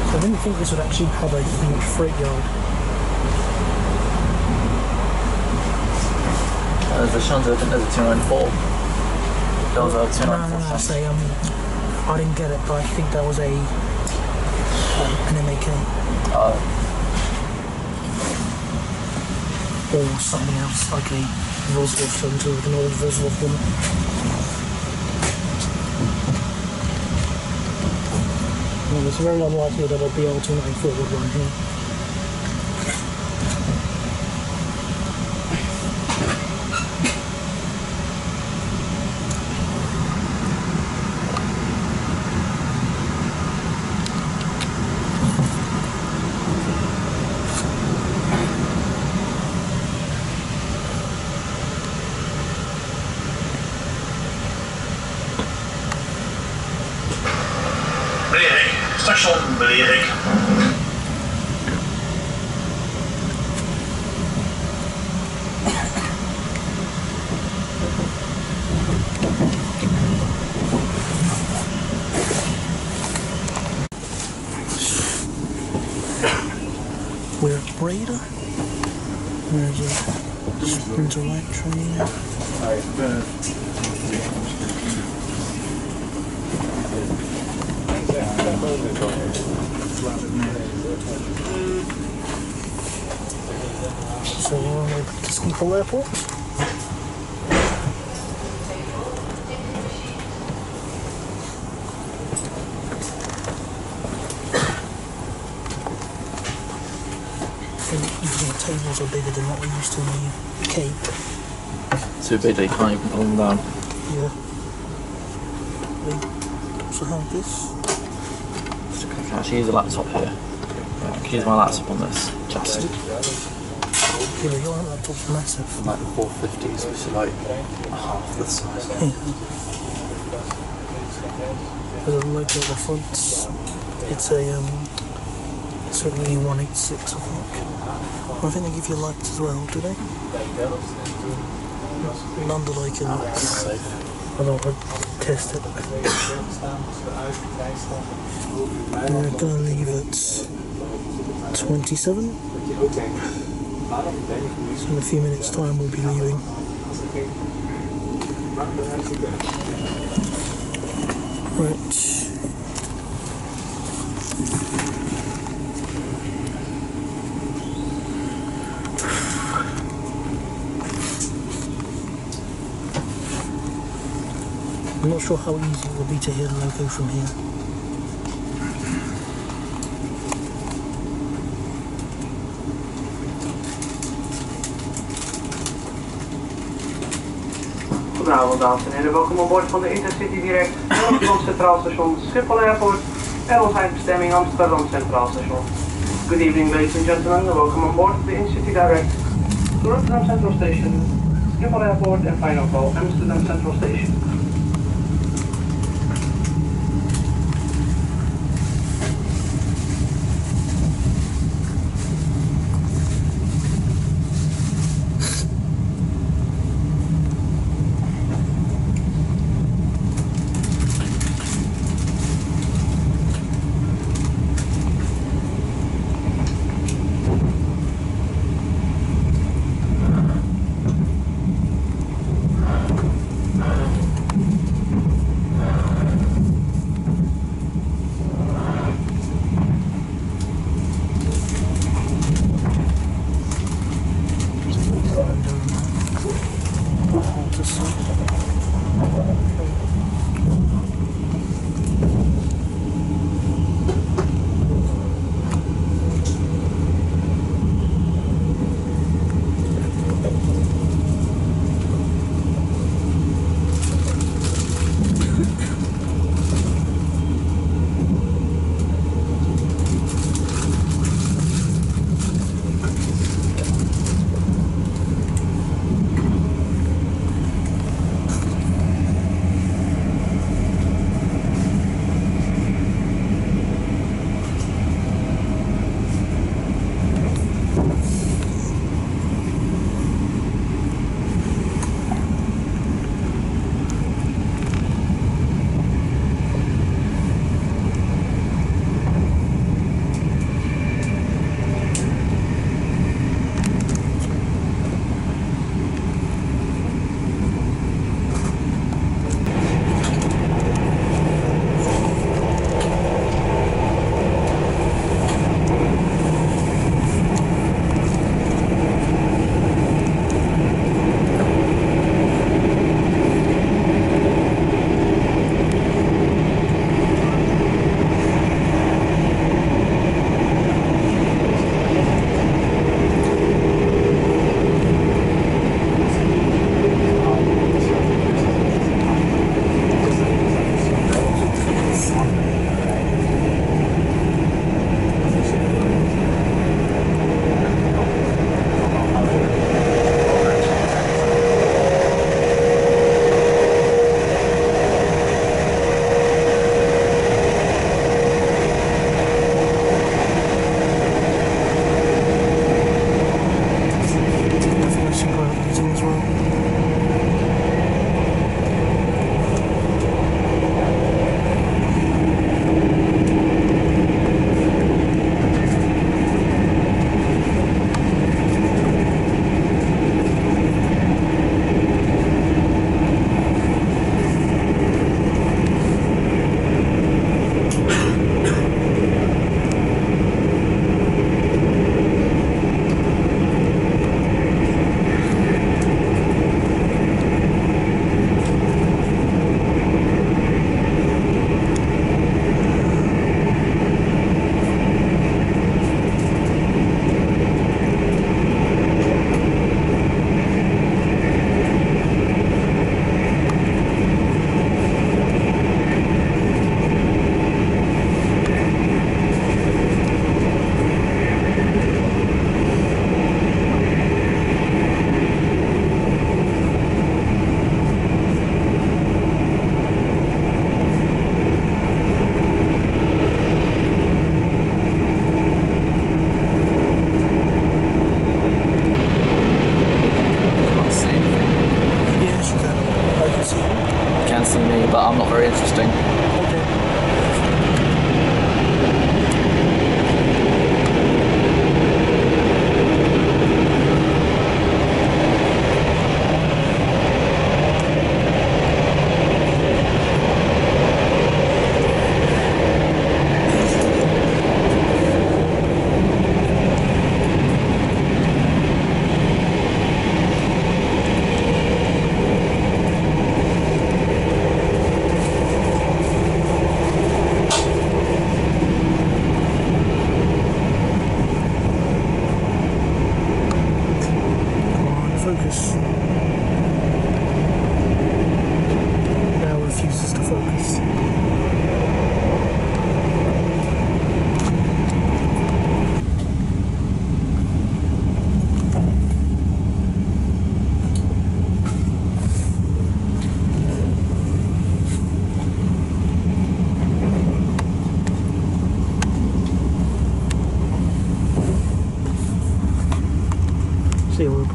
I didn't think this would actually have a huge freight yard. There's a Shunt, I think there's a 294. There was a 294. No, I say, I didn't get it, but I think that was an MAK. Or something else, like a Roswell Center, an old Roswell one. Well, it's very unlikely that a BR294 would run here. Station Blerik. We're at Breda. There's a Sprinter Light train. So we're on to Schiphol Airport. Even the tables are bigger than what we used to in the Cape. Too big they can't even pull them down. Yeah. We also have this. I can actually use a laptop here. I can use my laptop on this chassis. Yeah, your laptop's massive. From like the 450s, which is like half the size. Yeah. There's a logo at the front. It's a certainly 186, I think. I think they give you lights as well, do they? None that I can. I don't want to test it. We're gonna leave at 27. So in a few minutes' time we'll be leaving. Right. I'm not sure how easy it will be to hear the logo from here. Goedenavond dames en heren, welkom aan boord van de Intercity Direct Rotterdam Centraal Station Schiphol Airport en ons eindbestemming Amsterdam Centraal Station. Good evening ladies and gentlemen, welcome on board the Intercity Direct to Rotterdam Central Station, Schiphol Airport and final call Amsterdam Central Station.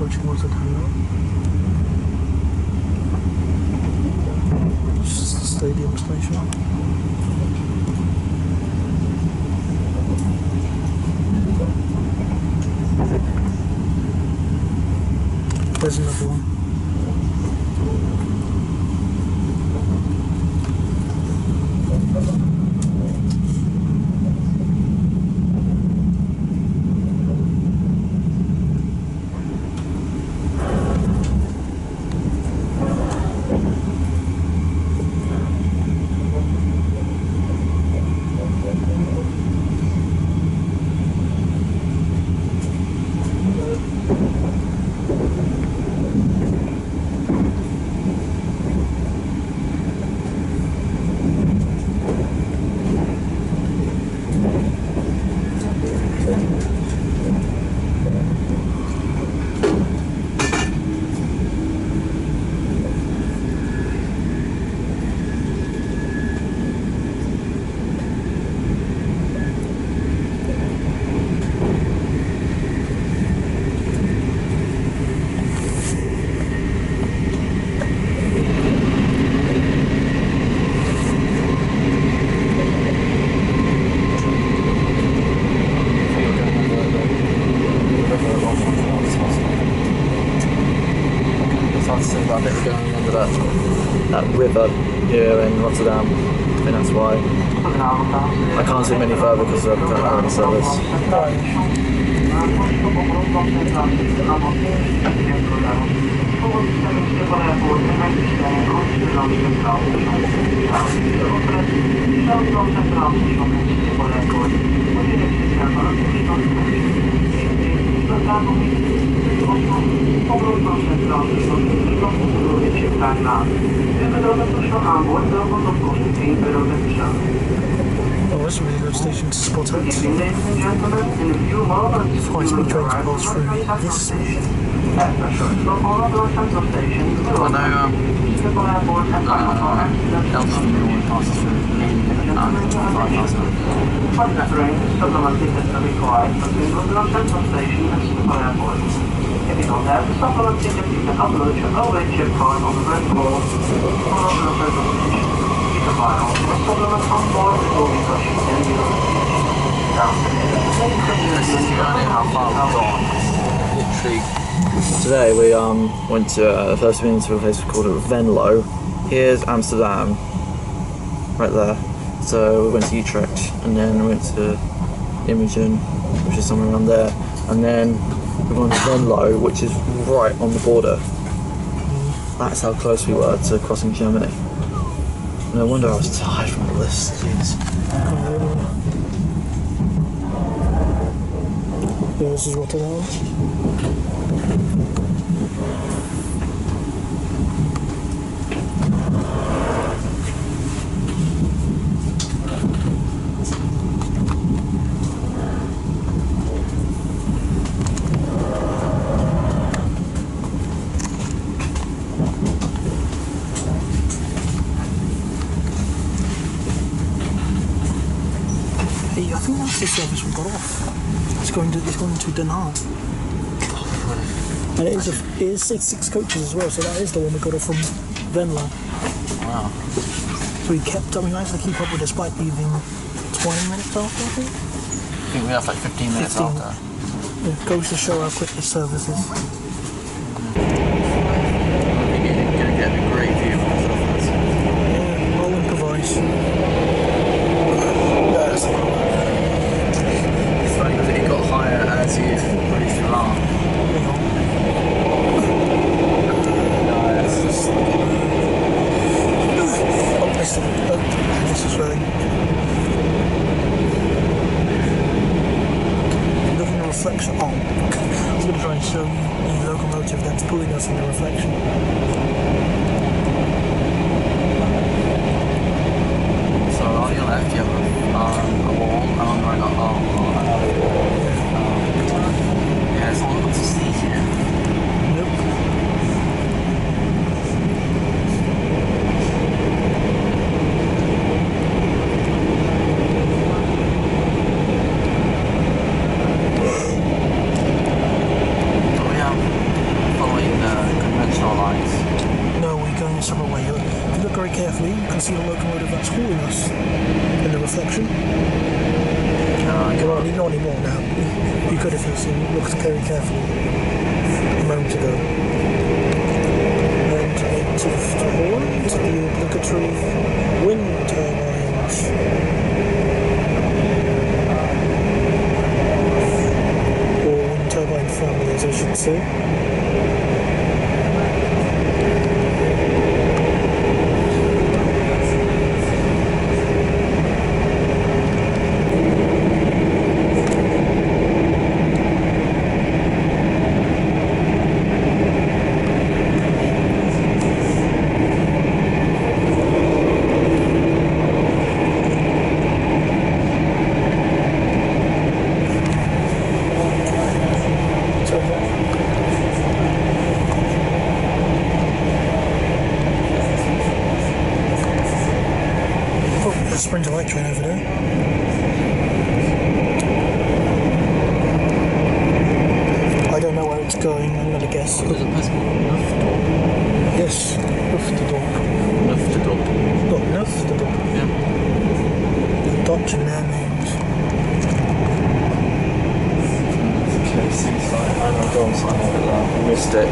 approaching towards the terminal. This is the stadium station. There's another one. That river here in Rotterdam. I think that's why. I can't see many further because of the service. Oh, that's a really good station to spot at. High-speed trains pass through this station. I know LTC normally passes through If you don't have the supplement ticket, you can upload your OA chip card on the red wall or on the central station. You can buy all the supplements on board or because you can use This is the idea how far we've gone. Literally. Today we went to first been to a place called Venlo. Here's Amsterdam, right there. So we went to Utrecht and then we went to Imogen, which is somewhere around there, and then we're going to Venlo, which is right on the border. That's how close we were to crossing Germany. No wonder I was tired from all this. Jeez. Yeah, this is Rotterdam. I think that's the service we got off. It's going to Den Haag. And it is 6 coaches as well, so that is the one we got off from Venlo. Wow. So we managed to keep up with despite leaving 20 minutes after, I think. I think we left like 15 minutes after. Yeah, goes to show how quick the service is. You're going to get a great view from the surface. Yeah, I'll improvise. It's funny because it got higher as you released your arm. This is really looking at the reflection. Oh, I'm going to try and show you the locomotive that's pulling us in the reflection. So on your left you have a wall, and on the right a yeah, it's all about to see here. Nope. see the locomotive that's hauling us in the reflection. Not anymore now. You could if you looked very carefully a moment ago. And to Holland, the obligatory wind turbines. Or wind turbine families, I should say. Sprinter light train over there. I don't know where it's going, I'm gonna guess. Is it possible? Yes, Lufterdorp. Not Lufterdorp. Yeah. Dutch in their names. Okay, seems like I know goals, I know that. I missed it.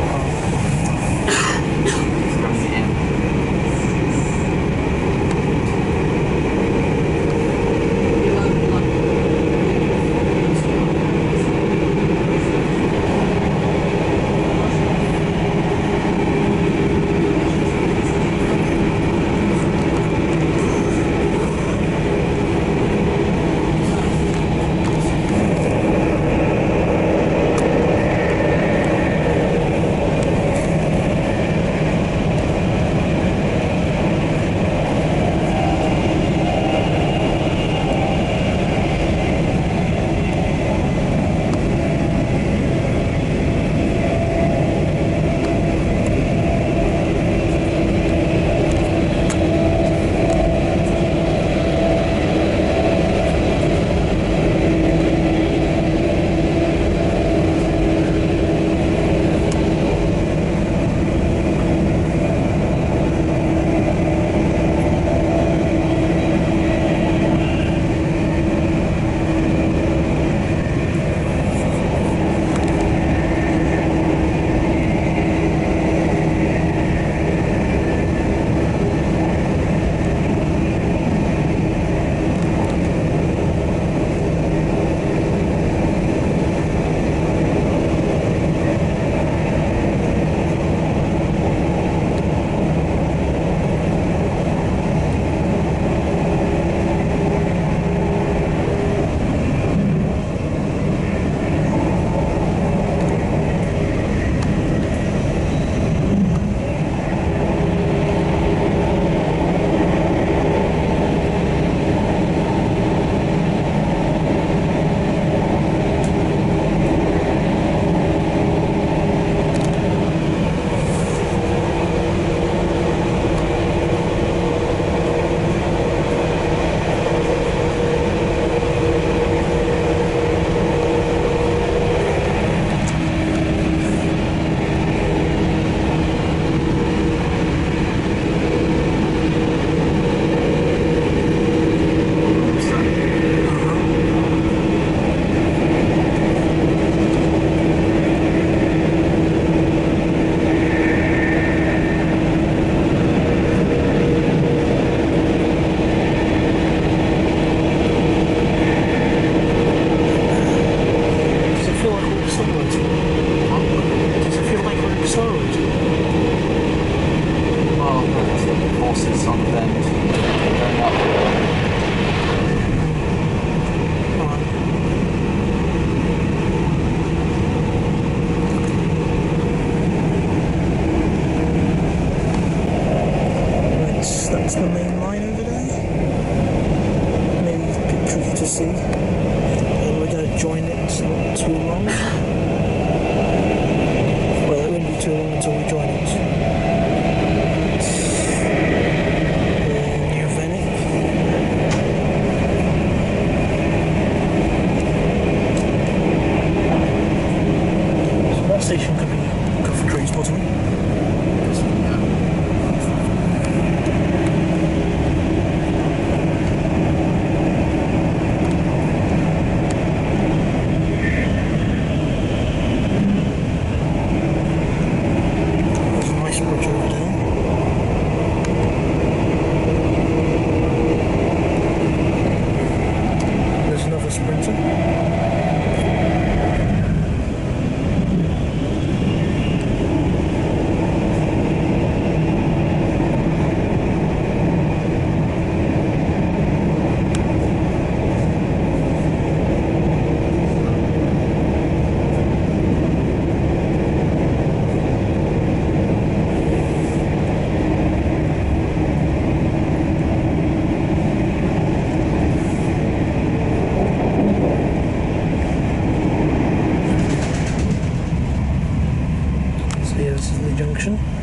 station.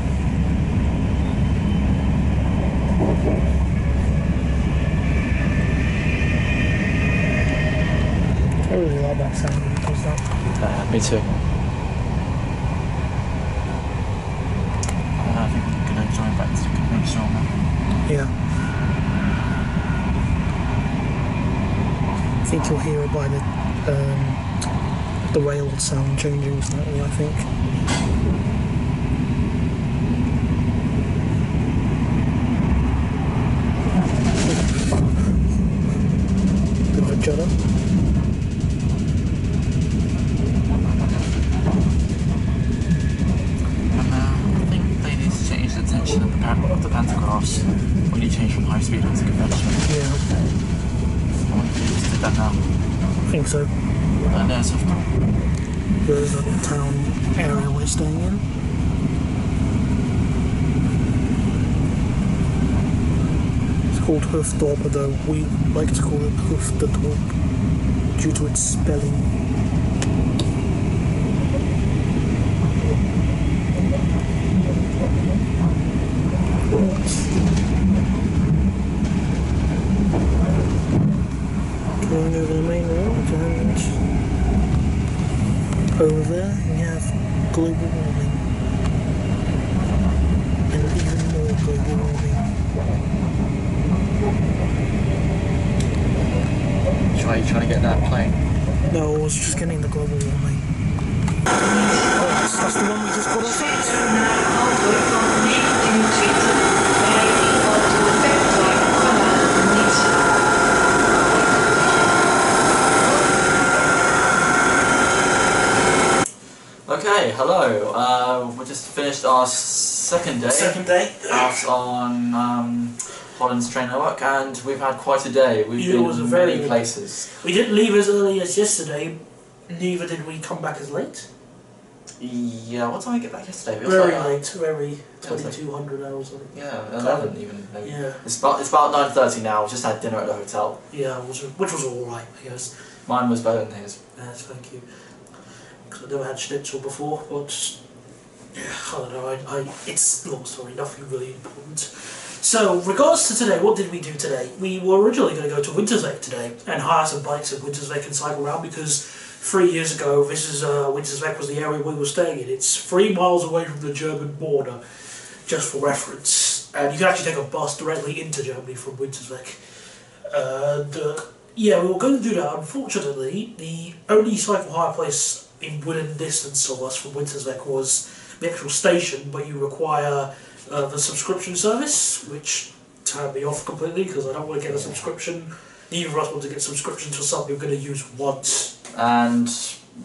I really like that sound when it does that. Me too. I think we're going to join back to convention now. Yeah. I think you'll hear it by the rail sound changing slightly, I think. Bit of a judder. Of the pantographs when you change from high speed into conventional. Yeah. I wonder if you just did that now. I think so. There's a town area we're staying in. It's called Hoofddorp, though we like to call it Hoofddorp due to its spelling. Going over the main road, and over there we have global warming, and even more global warming. Trying to get that plane? No, I was just getting the global warming. Oh, that's the one we just got off Okay, hello. We just finished our second day. Out on Holland's train network, and we've had quite a day. We've been to many places. We didn't leave as early as yesterday, neither did we come back as late. Yeah, what time did we get back yesterday? Very late, very 2200 hours. Yeah, 11 even. Maybe. Yeah. It's about 9:30 now. We just had dinner at the hotel. Yeah, which was alright, I guess. Mine was better than his. Yes, thank you. Because I've never had schnitzel before, but yeah, I don't know. It's a long story, nothing really important. So, regards to today, what did we do today? We were originally going to go to Winterswijk today and hire some bikes at Winterswijk and cycle around because 3 years ago, Winterswijk was the area we were staying in. It's 3 miles away from the German border, just for reference. And you can actually take a bus directly into Germany from Winterswijk. Yeah, we were going to do that. Unfortunately, the only cycle hire place within distance of us from Winterswijk was the actual station, but you require the subscription service, which turned me off completely because I don't want to get a subscription. Neither of us want to get subscriptions for something we're going to use once. And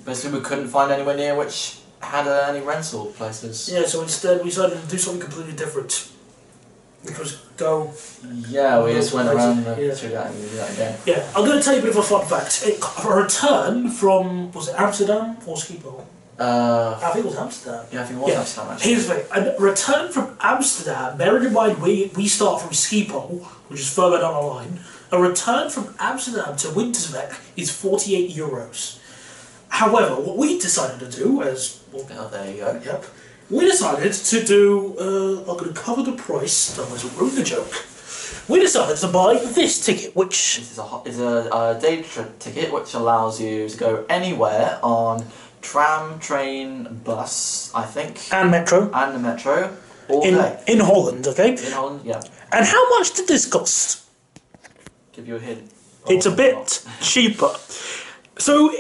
basically we couldn't find anywhere near which had any rental places. Yeah, so instead we decided to do something completely different. Which was go... Yeah, we just went around yeah. through that and did that again. Yeah, I'm going to tell you a bit of a fun fact. A return from, was it Amsterdam or Schiphol? I think it was Amsterdam. Yeah, I think it was Amsterdam actually. Here's the thing, a return from Amsterdam, bearing in mind we start from Schiphol, which is further down the line, a return from Amsterdam to Winterswijk is €48. However, what we decided to do, as... Well, oh, there you go. Yep. We decided to do, I'm going to cover the price, otherwise we'll ruin the joke. We decided to buy this ticket, which... This is a day trip ticket which allows you to go anywhere on tram, train, bus, I think. And metro. And the metro. All day. In Holland, okay? In Holland, yeah. And how much did this cost? Give you a hint. It's a bit cheaper. So,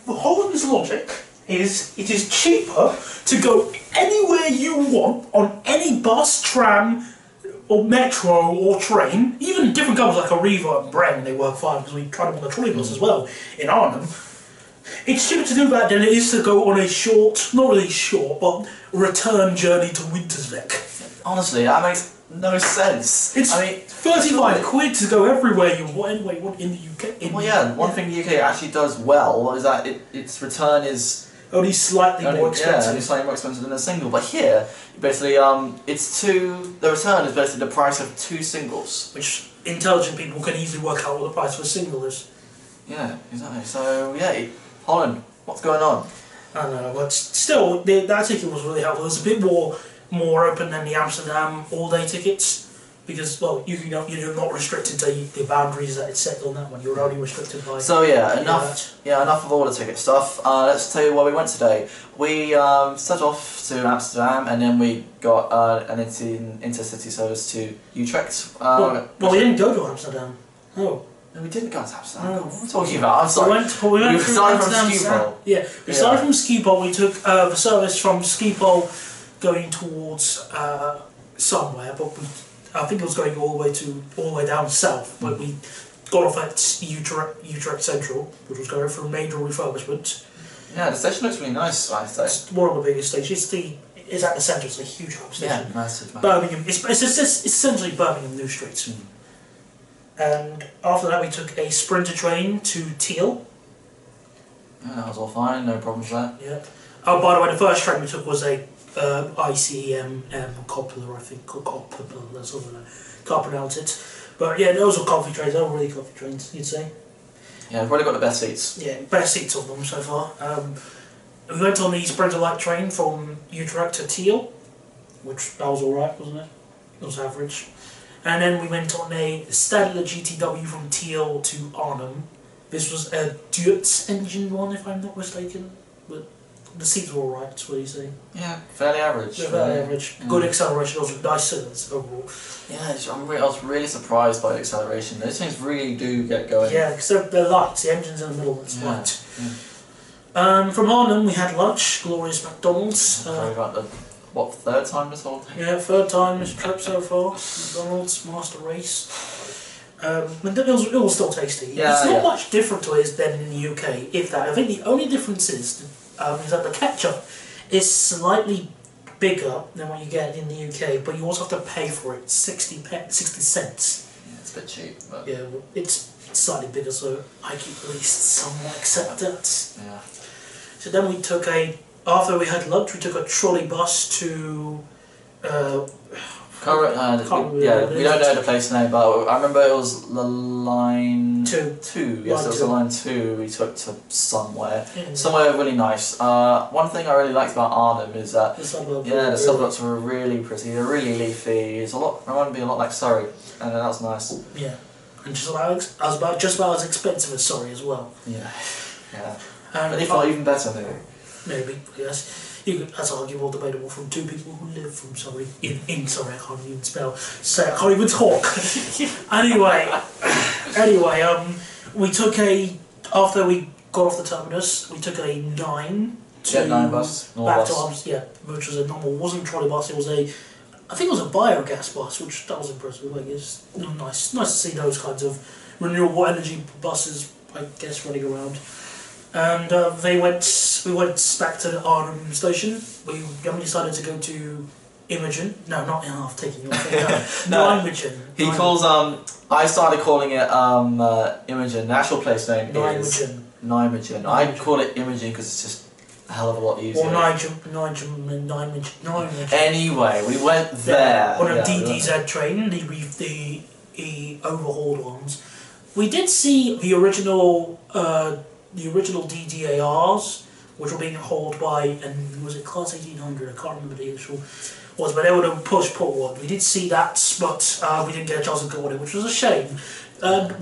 Holland's logic is it is cheaper to go anywhere you want on any bus, tram, or metro or train, even different companies like Arriva and Bremen, they work fine because we tried them on the trolley bus as well in Arnhem. It's cheaper to do that than it is to go on a short, not really short, but return journey to Winterswijk. Honestly, that makes no sense. It's 35 quid to go everywhere you want, anyway you want in the UK. Well, yeah, one thing the UK actually does well is that its return is only slightly more expensive. Yeah, only slightly more expensive than a single. But here, basically, the return is basically the price of 2 singles. Which intelligent people can easily work out what the price of a single is. Yeah, exactly. So, yeah, Holland, what's going on? I don't know, but still, that ticket was really helpful. It was a bit more open than the Amsterdam all-day tickets. Because, well, you're not restricted to the boundaries that it's set on that one. You're only restricted by... So yeah, enough of all the ticket stuff. Let's tell you where we went today. We set off to Amsterdam and then we got an intercity service to Utrecht. Well, we didn't go to Amsterdam. Oh. No, we didn't go to Amsterdam. No. What are you talking about? I'm sorry. We went we started from Schiphol. Yeah, we started from Schiphol. We took the service from Schiphol going towards somewhere, but I think it was going all the way down south, but we got off at Utrecht Central, which was going through major refurbishment. Yeah, the station looks really nice, I say. It's one of the biggest stations. It's at the centre. It's a huge hub station. Yeah, massive. Birmingham. It's essentially Birmingham New Street. And after that, we took a Sprinter train to Teal. Yeah, that was all fine. No problems there. Yeah. Oh, by the way, the first train we took was a ICEM Coppola, I think, Coppola, something like that. Can't pronounce it. But yeah, those were coffee trains. They were really coffee trains, you'd say. Yeah, we've probably got the best seats. Yeah, best seats of them so far. We went on the Sprinter Light train from Utrecht to Teal, which that was alright, wasn't it? It was average. And then we went on a Stadler GTW from Teal to Arnhem. This was a Duets engine one, if I'm not mistaken. But the seats were alright, that's what you say. Yeah, fairly average. Yeah, fairly average. Yeah. Good acceleration, also nice silence overall. Yeah, I was really surprised by the acceleration. Those things really do get going. Yeah, because they're light, the engine's in the middle, it's light. Yeah. From Arnhem we had lunch, glorious McDonald's. Sorry about the, third time this whole thing? Yeah, third time this trip so far. McDonald's, master race. It was still tasty. Yeah, it's not much different to it than in the UK, if that. I think the only difference is that the ketchup is slightly bigger than what you get in the UK, but you also have to pay for it, 60 cents. Yeah, it's a bit cheap, but... Yeah, well, it's slightly bigger, so I can at least somewhat accept that. Yeah. So then we took after we had lunch, we took a trolley bus to... we don't know the place name, but I remember it was the line 2. Yes, it was the line 2 we took to somewhere. Yeah. Somewhere really nice. One thing I really liked about Arnhem is that the suburbs were really pretty, they're really leafy. It's reminded me a lot like Surrey, and that was nice. Yeah. And just about as expensive as Surrey as well. Yeah. Yeah. But if not even better maybe. Maybe, yes. That's arguable, debatable from two people who live from Surrey. In Surrey, I can't even I can't even talk. Anyway, we took after we got off the terminus, we took a 9 to 9 bus. Back to Arms, which was a normal, wasn't a trolley bus, it was I think it was a biogas bus, which that was impressive, I guess. Nice to see those kinds of renewable energy buses, I guess, running around. And we went back to the Arnhem station. We decided to go to Imogen. No, not half taking your thing. Nijmegen. He calls I started calling it Imogen. The actual place name is Nijmegen. I call it Imogen because it's just a hell of a lot easier. Or Nijmegen. Anyway, we went there. On a DDZ train, the overhauled ones. We did see the original DDARs, which were being hauled by, and was it Class 1800? I can't remember the actual was, but they were the push-pull one. We did see that, but we didn't get a chance to go on it, which was a shame.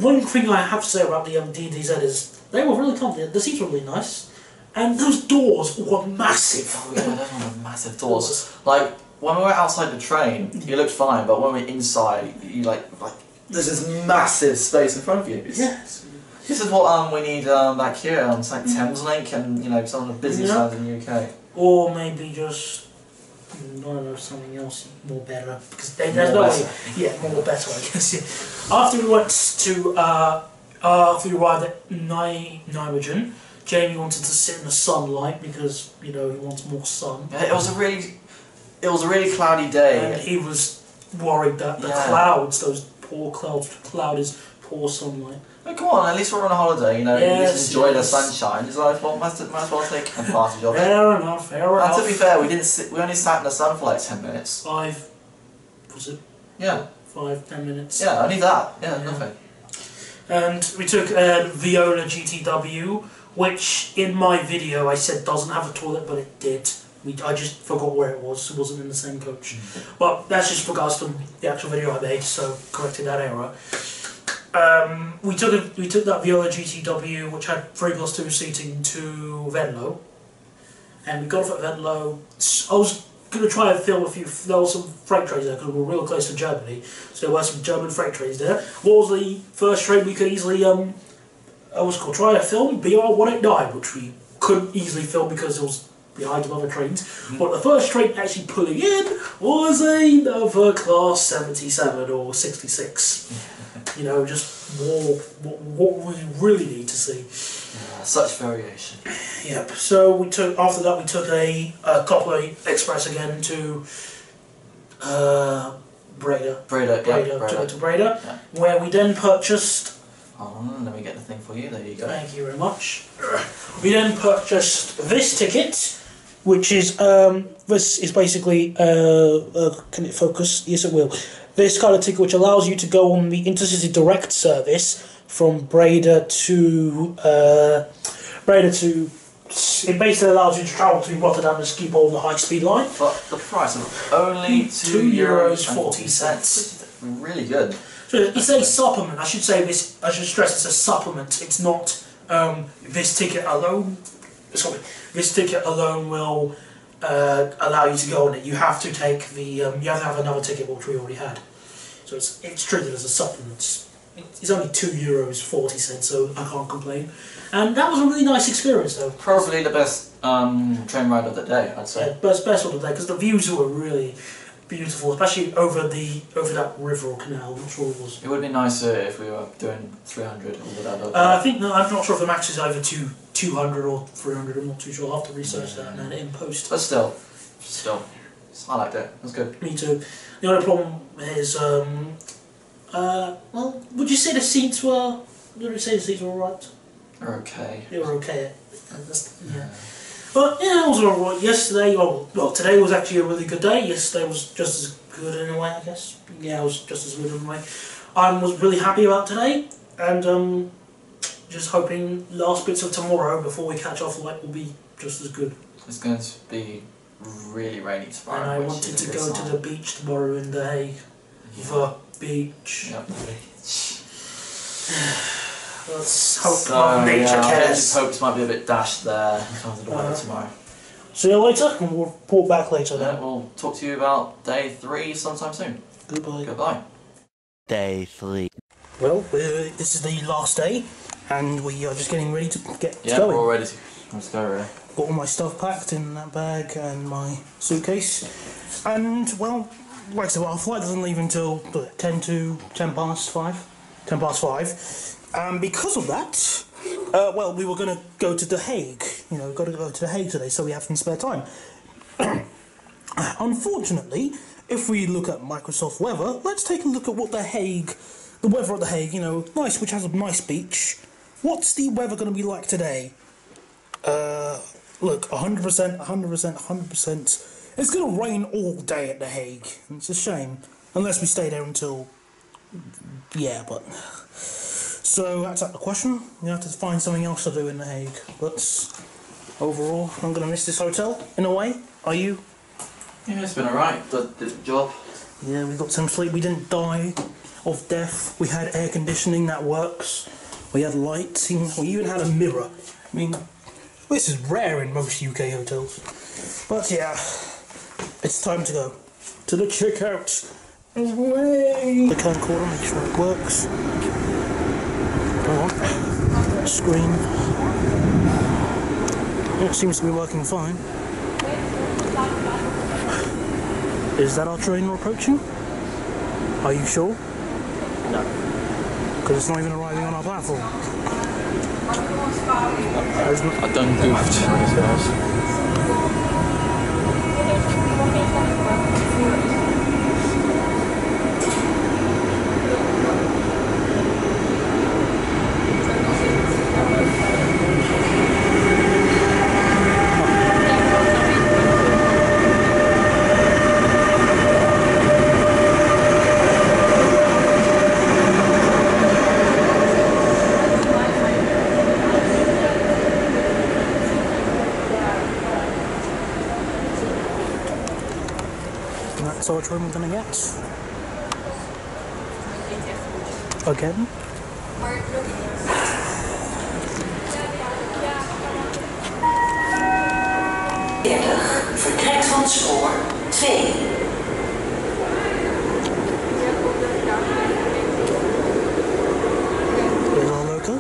One thing I have to say about the DDZ is they were really comfy. The seats were really nice, and those doors were massive. Oh yeah, those were massive doors. Like when we were outside the train, you looked fine, but when we were inside, you like there's this massive space in front of you. Yes. This is what we need back here on St Thameslink and some of the busiest lines in the UK. Or maybe just I don't know, something else more better, because there's no way. Yeah, more better, I guess. Yeah. After we went to after we arrived at Nijmegen, Jamie wanted to sit in the sunlight because he wants more sun. Yeah, it was a really cloudy day, and he was worried that the clouds, those poor clouds, cloud is poor sunlight. Oh, come on, at least we're on a holiday, just enjoy the sunshine. It's like, well, might as well take advantage of it. Fair enough. And to be fair, we only sat in the sun for like 10 minutes. 5, was it? Yeah. 5, 10 minutes. Yeah, only that. Yeah, nothing. And we took a Viola GTW which in my video I said doesn't have a toilet, but it did. I just forgot where it was. It wasn't in the same coach. But that's just for regards to the actual video I made, so corrected that error. We took that Viola GTW, which had 3+2 seating, to Venlo, and we got off at Venlo. I was going to try and film a few. There were some freight trains there because we were real close to Germany, so there were some German freight trains there. What was the first train we could easily try to film? BR189, which we couldn't easily film because it was behind some other trains. But the first train actually pulling in was another Class 77 or 66. You know, just what we really need to see. Yeah, such variation. Yep. So after that we took a Copper Express again to Breda. To Breda, yeah. Where we then purchased. Let me get the thing for you. There you go. Thank you very much. We then purchased this ticket, which is this is basically can it focus? Yes, it will. This kind of ticket which allows you to go on the Intercity Direct service from Breda to it basically allows you to travel between Rotterdam and Schiphol on the high-speed line. But the price of only €2.40. Really good. So it's a supplement. I should say this. I should stress it's a supplement. It's not this ticket alone. Sorry, this ticket alone will allow you to go on it. You have to take the. You have to have another ticket which we already had. So it's treated as a supplement. It's only €2.40, so I can't complain. And that was a really nice experience, though. Probably the best train ride of the day, I'd say. Yeah, best of the day because the views were really beautiful, especially over that river or canal. I'm not sure it was. It would be nicer if we were doing 300 or whatever. I think I'm not sure if the max is over 200 or 300. I'm not too sure. I'll have to research that and in post. But still, I liked it. It was good. Me too. The only problem is, well, would you say the seats were? Would you say the seats were alright? They're okay. They were okay. Yeah. But yeah, it was alright. Yesterday, well, today was actually a really good day. Yesterday was just as good in a way, I guess. Yeah, it was just as good in a way. I was really happy about today, and just hoping last bits of tomorrow before we catch off light will be just as good. It's going to be really rainy tomorrow. And I wanted to go to the beach tomorrow in The Hague. The beach. Yep, the beach. Let's hope nature cares. I just hope it might be a bit dashed there in terms of the weather tomorrow. See you later, and we'll report back later then. We'll talk to you about day 3 sometime soon. Goodbye. Goodbye. Day 3. Well, this is the last day, and we are just getting ready to get going. Yeah, we're all ready to. Let's go, really. Got all my stuff packed in that bag and my suitcase, and well, like I said, our flight doesn't leave until 10 past 5. And because of that, well, we were going to go to The Hague. You know, got to go to The Hague today, so we have some spare time. Unfortunately, if we look at Microsoft weather, let's take a look at what the weather at The Hague, you know, nice, which has a nice beach. What's the weather going to be like today? Look, 100%. It's going to rain all day at The Hague. It's a shame, unless we stay there until, yeah, but. So that's out the question. We have to find something else to do in The Hague. But overall, I'm going to miss this hotel in a way. Are you? Yeah, it's been alright. Did the job. Yeah, we got some sleep. We didn't die of death. We had air conditioning that works. We had lighting. We even had a mirror. I mean, this is rare in most UK hotels. But yeah, it's time to go to the checkout. Away. The camcorder, make sure it works. Screen. It seems to be working fine. Is that our train we're approaching? Are you sure? No. Because it's not even arriving on our platform. I don't do trains, guys. So which room we're gonna get? Again? Vertrekt van spoor 2. Is all local?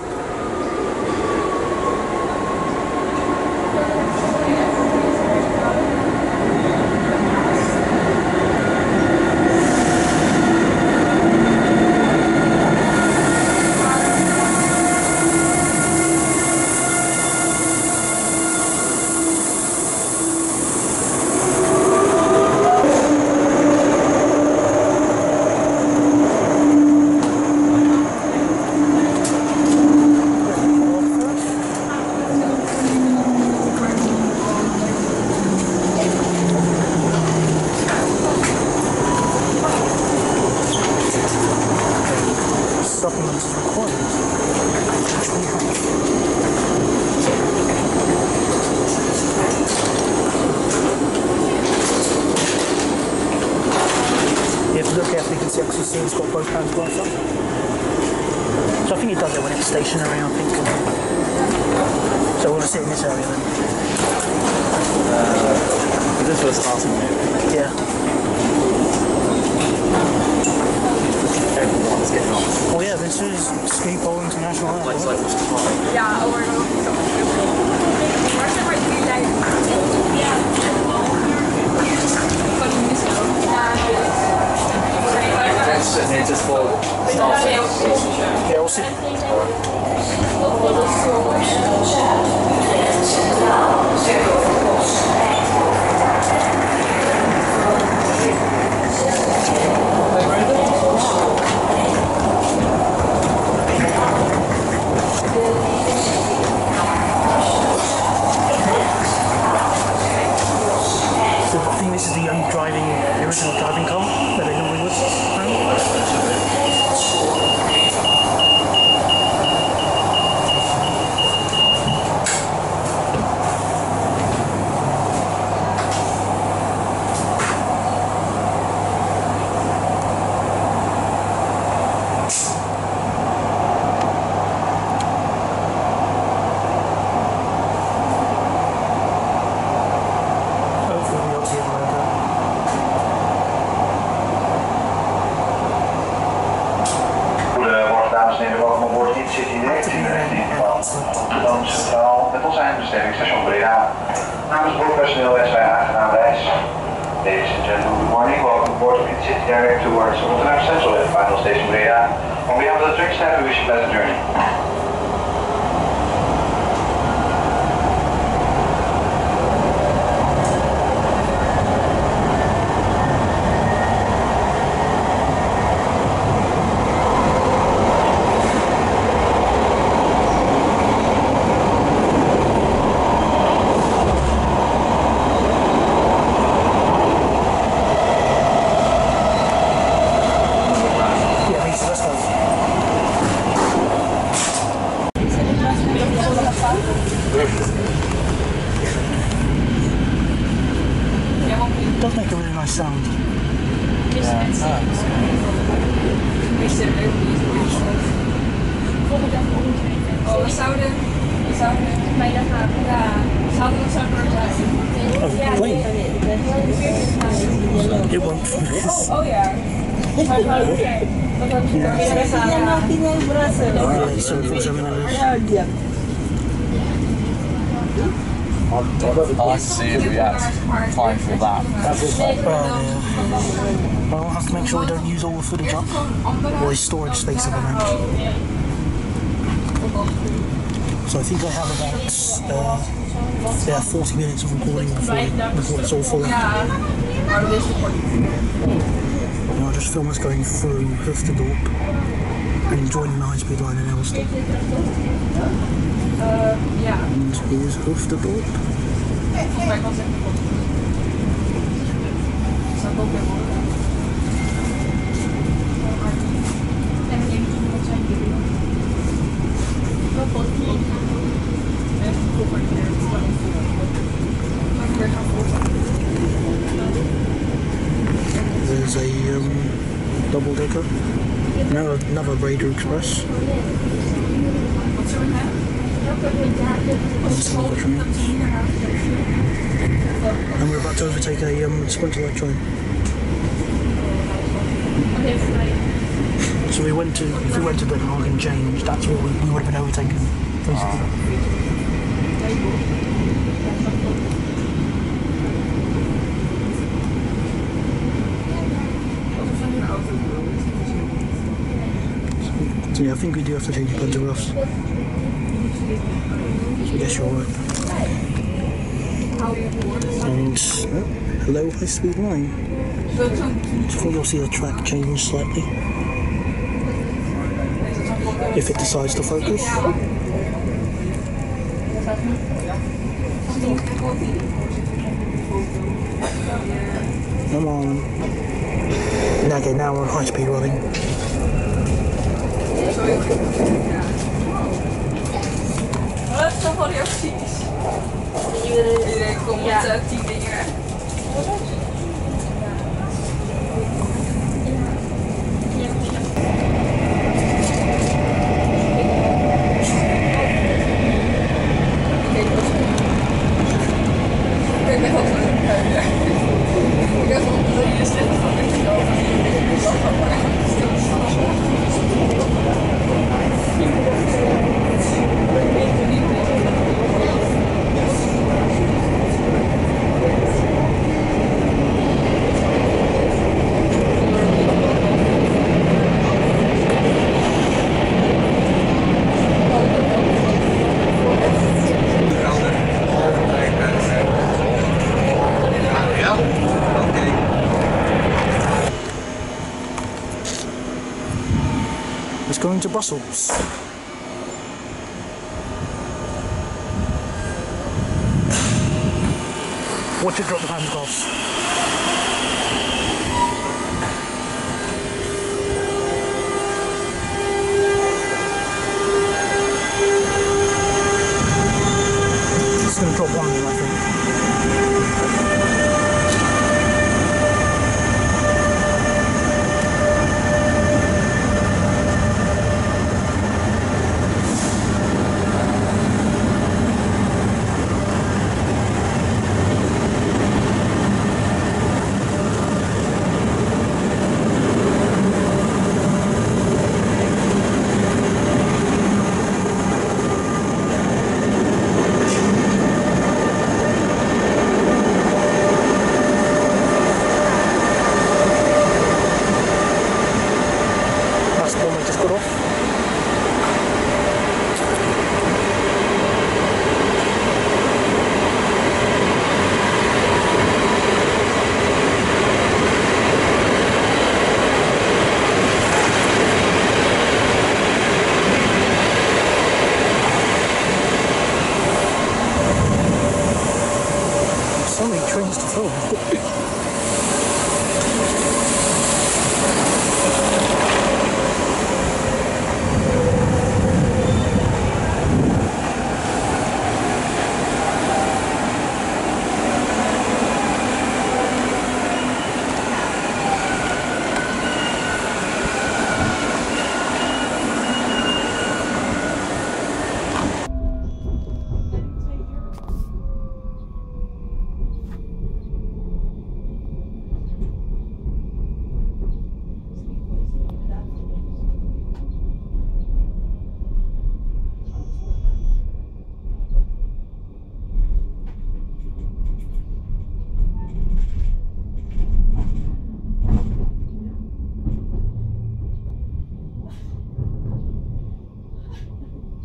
Supplements required, which we have. You have to look carefully, you can see actually it's got both hands glass up. So I think it does it when it's stationary, I think. So we're going to sit in this area then. Is this for the starting move? Yeah. Everyone's getting off. Oh yeah, this is Schiphol International Airport. Ja, hoor, dat is zo. Waar zijn maar 3 lijnen? Ja. Van die misdaad. Sitting here just for starting. Yeah, we'll sit. I think this is the original driving car that they normally would. Hopefully we'll see it later. Goedemorgen dames en heren, welkom aan boord City Direct in de richting van Amsterdam Centraal met ons eindbestemming station Breda. Namens boordpersoneel wensen wij een aangename reis. Ladies and gentlemen, good morning, welcome aboard of City Direct towards Amsterdam Central and final station Breda. On behalf of the train staff, we wish you a pleasant journey. It does make a really nice sound. Oh, we zouden bijna gaan. Ja, zouden we zo voor Oh, ja, plane. It won't. Oh ja. I like to see him react fine for that. Well, we'll have to make sure we don't use all the footage up, or the storage space of the mount. So I think I have about 40 minutes of recording before it's all full. And I'll just film us going through Hoofddorp and joining the high-speed line in Elston. And here's Hoofddorp. has a double decker. Another Raider Express. And we're about to overtake a Sprinter light train. So if we went to Den Haag and changed, that's what we would have been overtaken, basically. So yeah, I think we do have to change pantographs. So I guess you're right. And hello, high speed line. So I think you'll see the track change slightly if it decides to focus. Come on. Okay, now we're on high speed running. Wat is toch wel reacties? Iedereen komt met 10 dingen. Going to Brussels. Watch it drop the pantographs. It's going to drop one of them, I think. So many trains to film.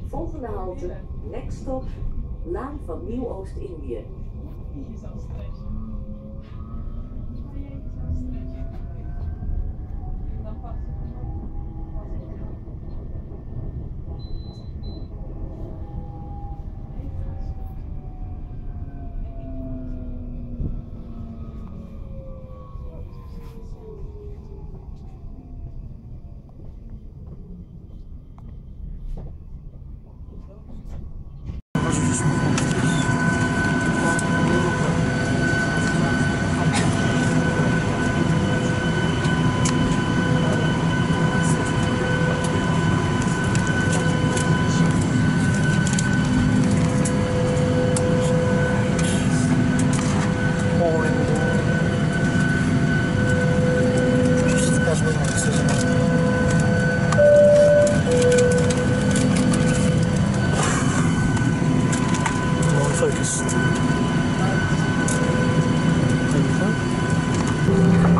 Volgende halte, next stop, Laan van Nieuw-Oost-Indië.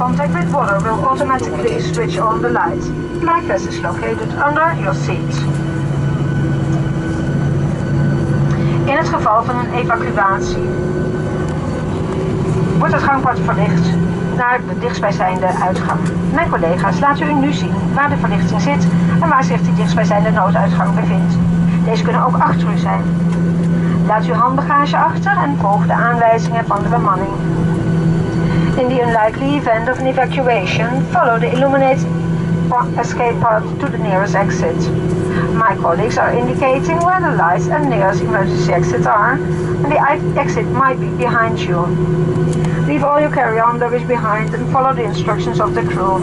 contact with water will automatically switch on the light. Light vest is located under your seat. In het geval van een evacuatie wordt het gangpad verlicht naar de dichtstbijzijnde uitgang. Mijn collega's laten u nu zien waar de verlichting zit en waar zich die dichtstbijzijnde nooduitgang bevindt. Deze kunnen ook achter u zijn. Laat uw handbagage achter en volg de aanwijzingen van de bemanning. In the unlikely event of an evacuation, follow the illuminated escape path to the nearest exit. My colleagues are indicating where the lights and nearest emergency exits are, and the exit might be behind you. Leave all your carry-on luggage behind and follow the instructions of the crew.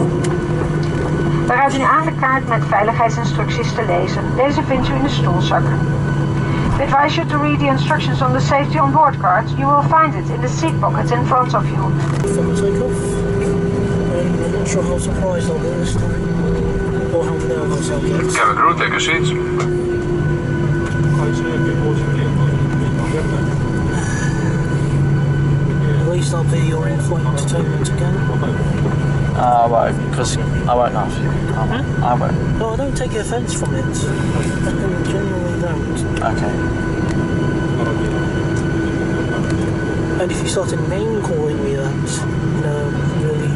We raden u aan de kaart met veiligheidsinstructies te lezen. Deze vindt u in de stoelzak. We advise you to read the instructions on the safety on board card. You will find it in the seat pockets in front of you. From takeoff, I'm not sure how surprised I'll be this time, or how nervous I'll get. Cabin crew, take your seats. At least I'll be your in-flight entertainment again. I won't, because I won't laugh at you. I won't. No, I don't take offence from it. I genuinely don't. Okay. And if you started name calling me that in a really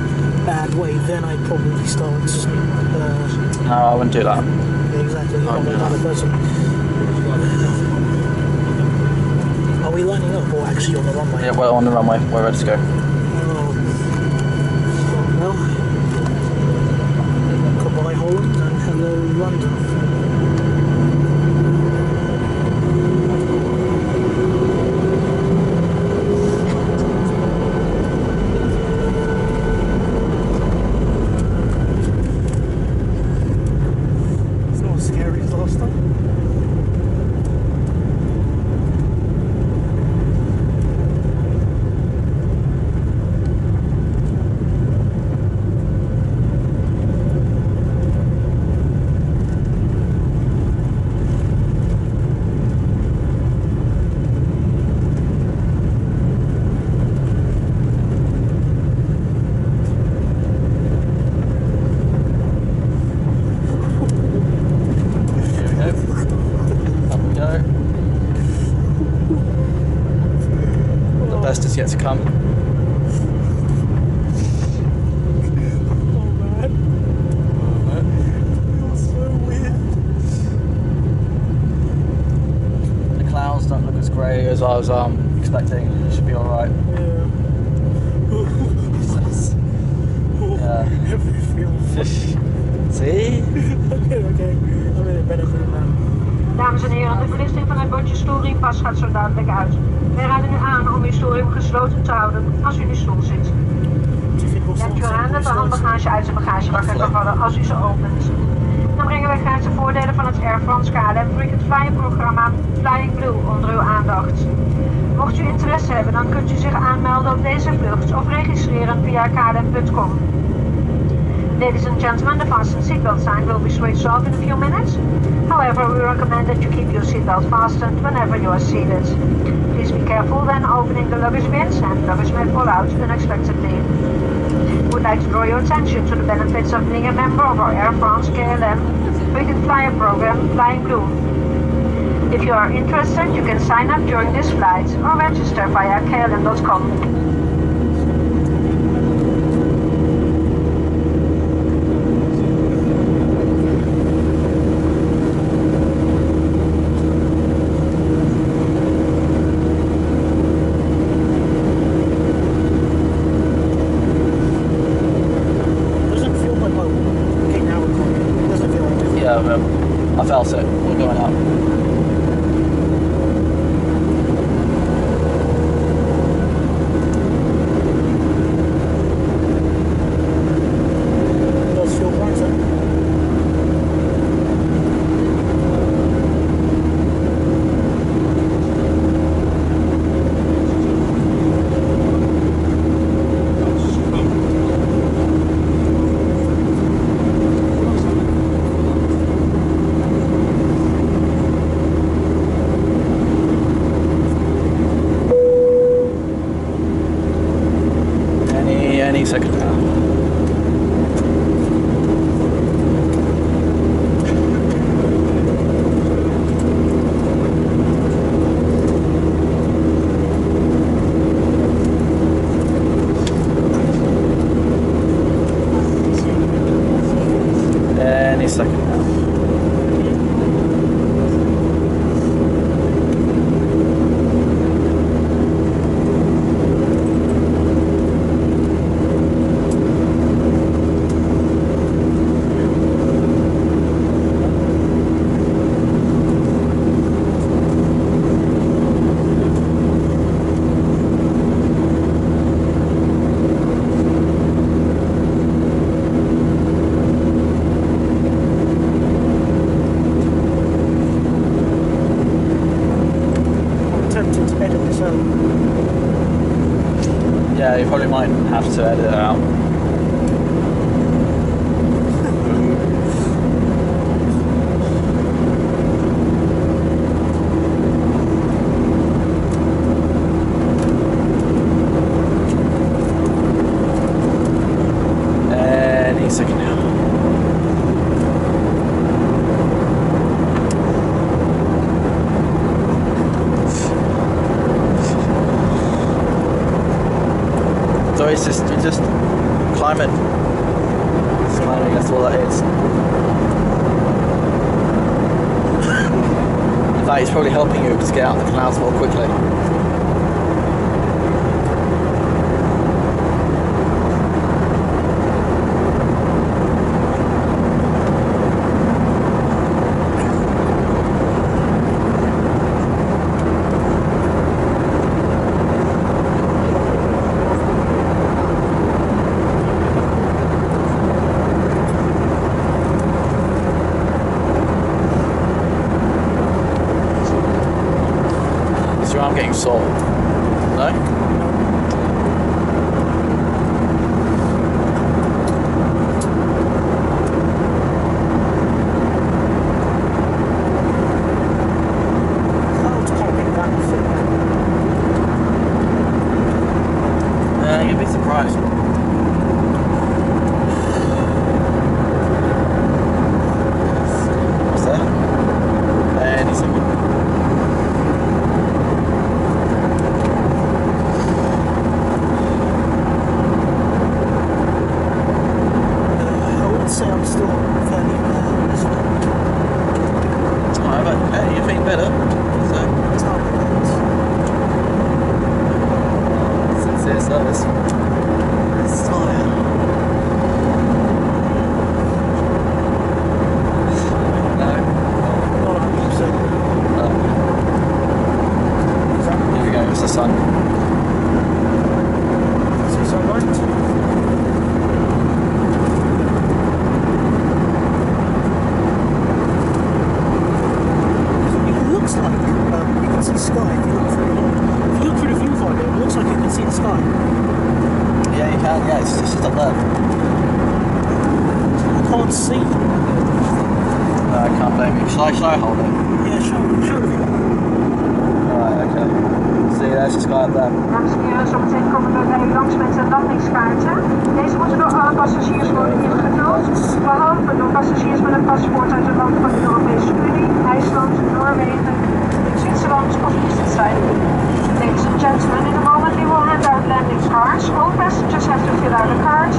bad way, then I'd probably start. No, I wouldn't do that. Yeah, exactly. You're not that kind of person. Are we lining up or actually on the runway? Yeah, well, on the runway. We're ready to go. Well, goodbye Holland and hello London. It's not as scary as last time. Best is yet to come. The clouds don't look as grey as I was expecting. It should be alright. Yeah. See? Okay. I'm in a better mood now. Dames en heren, de verlichting van het bordje stoelriepas gaat zo dadelijk uit. Wij raden u aan om uw stoelriem gesloten te houden als u in uw stoel zit. Neemt u aan dat de handbagage uit de bagagevak is gevallen als u ze opent. Dan brengen wij graag de voordelen van het Air France KLM Frequent Flyer programma Flying Blue onder uw aandacht. Mocht u interesse hebben, dan kunt u zich aanmelden op deze vlucht of registreren via klm.com. Ladies and gentlemen, the fasten seatbelt sign will be switched off in a few minutes. However, we recommend that you keep your seatbelt fastened whenever you are seated. Please be careful when opening the luggage bins, and luggage may fall out unexpectedly. We would like to draw your attention to the benefits of being a member of our Air France KLM Frequent Flyer program, Flying Blue. If you are interested, you can sign up during this flight or register via klm.com. I felt it. We're going up. Any second now. Yeah, you probably might have to edit it out. Any second now. So it's just climate. It's climbing, that's all that is. In fact, it's probably helping you just get out of the clouds more quickly. I'm getting sore. No? You'd be surprised. What's that? Any second. Say I'm still fairly Alright, but hey, you're feeling better. So sincere service. It's tired. No. not 100%. Here we go, it's the sun. See sunlight? The sky. If you look through the viewfinder, it looks like you can see the sky. Yeah, you can. Yeah, it's just up there. I can't see. No, I can't blame you. Shall I hold it? Yeah, show the view. Alright, okay. See, there's the sky up there. Dames en heren, zometeen komen we bij u langs met de landingskaarten. Deze moeten door alle passagiers worden ingevuld, behalve door passagiers met een paspoort uit een land van de Europese Unie, IJsland, Noorwegen, Switzerland of Liechtenstein. Ladies and gentlemen, in a moment we will hand out landing cards. All passengers have to fill out a card,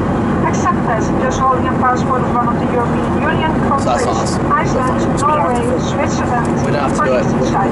except passengers holding a passport of one of the European Union countries, Iceland, Norway, Switzerland, we don't have to or do it. Liechtenstein.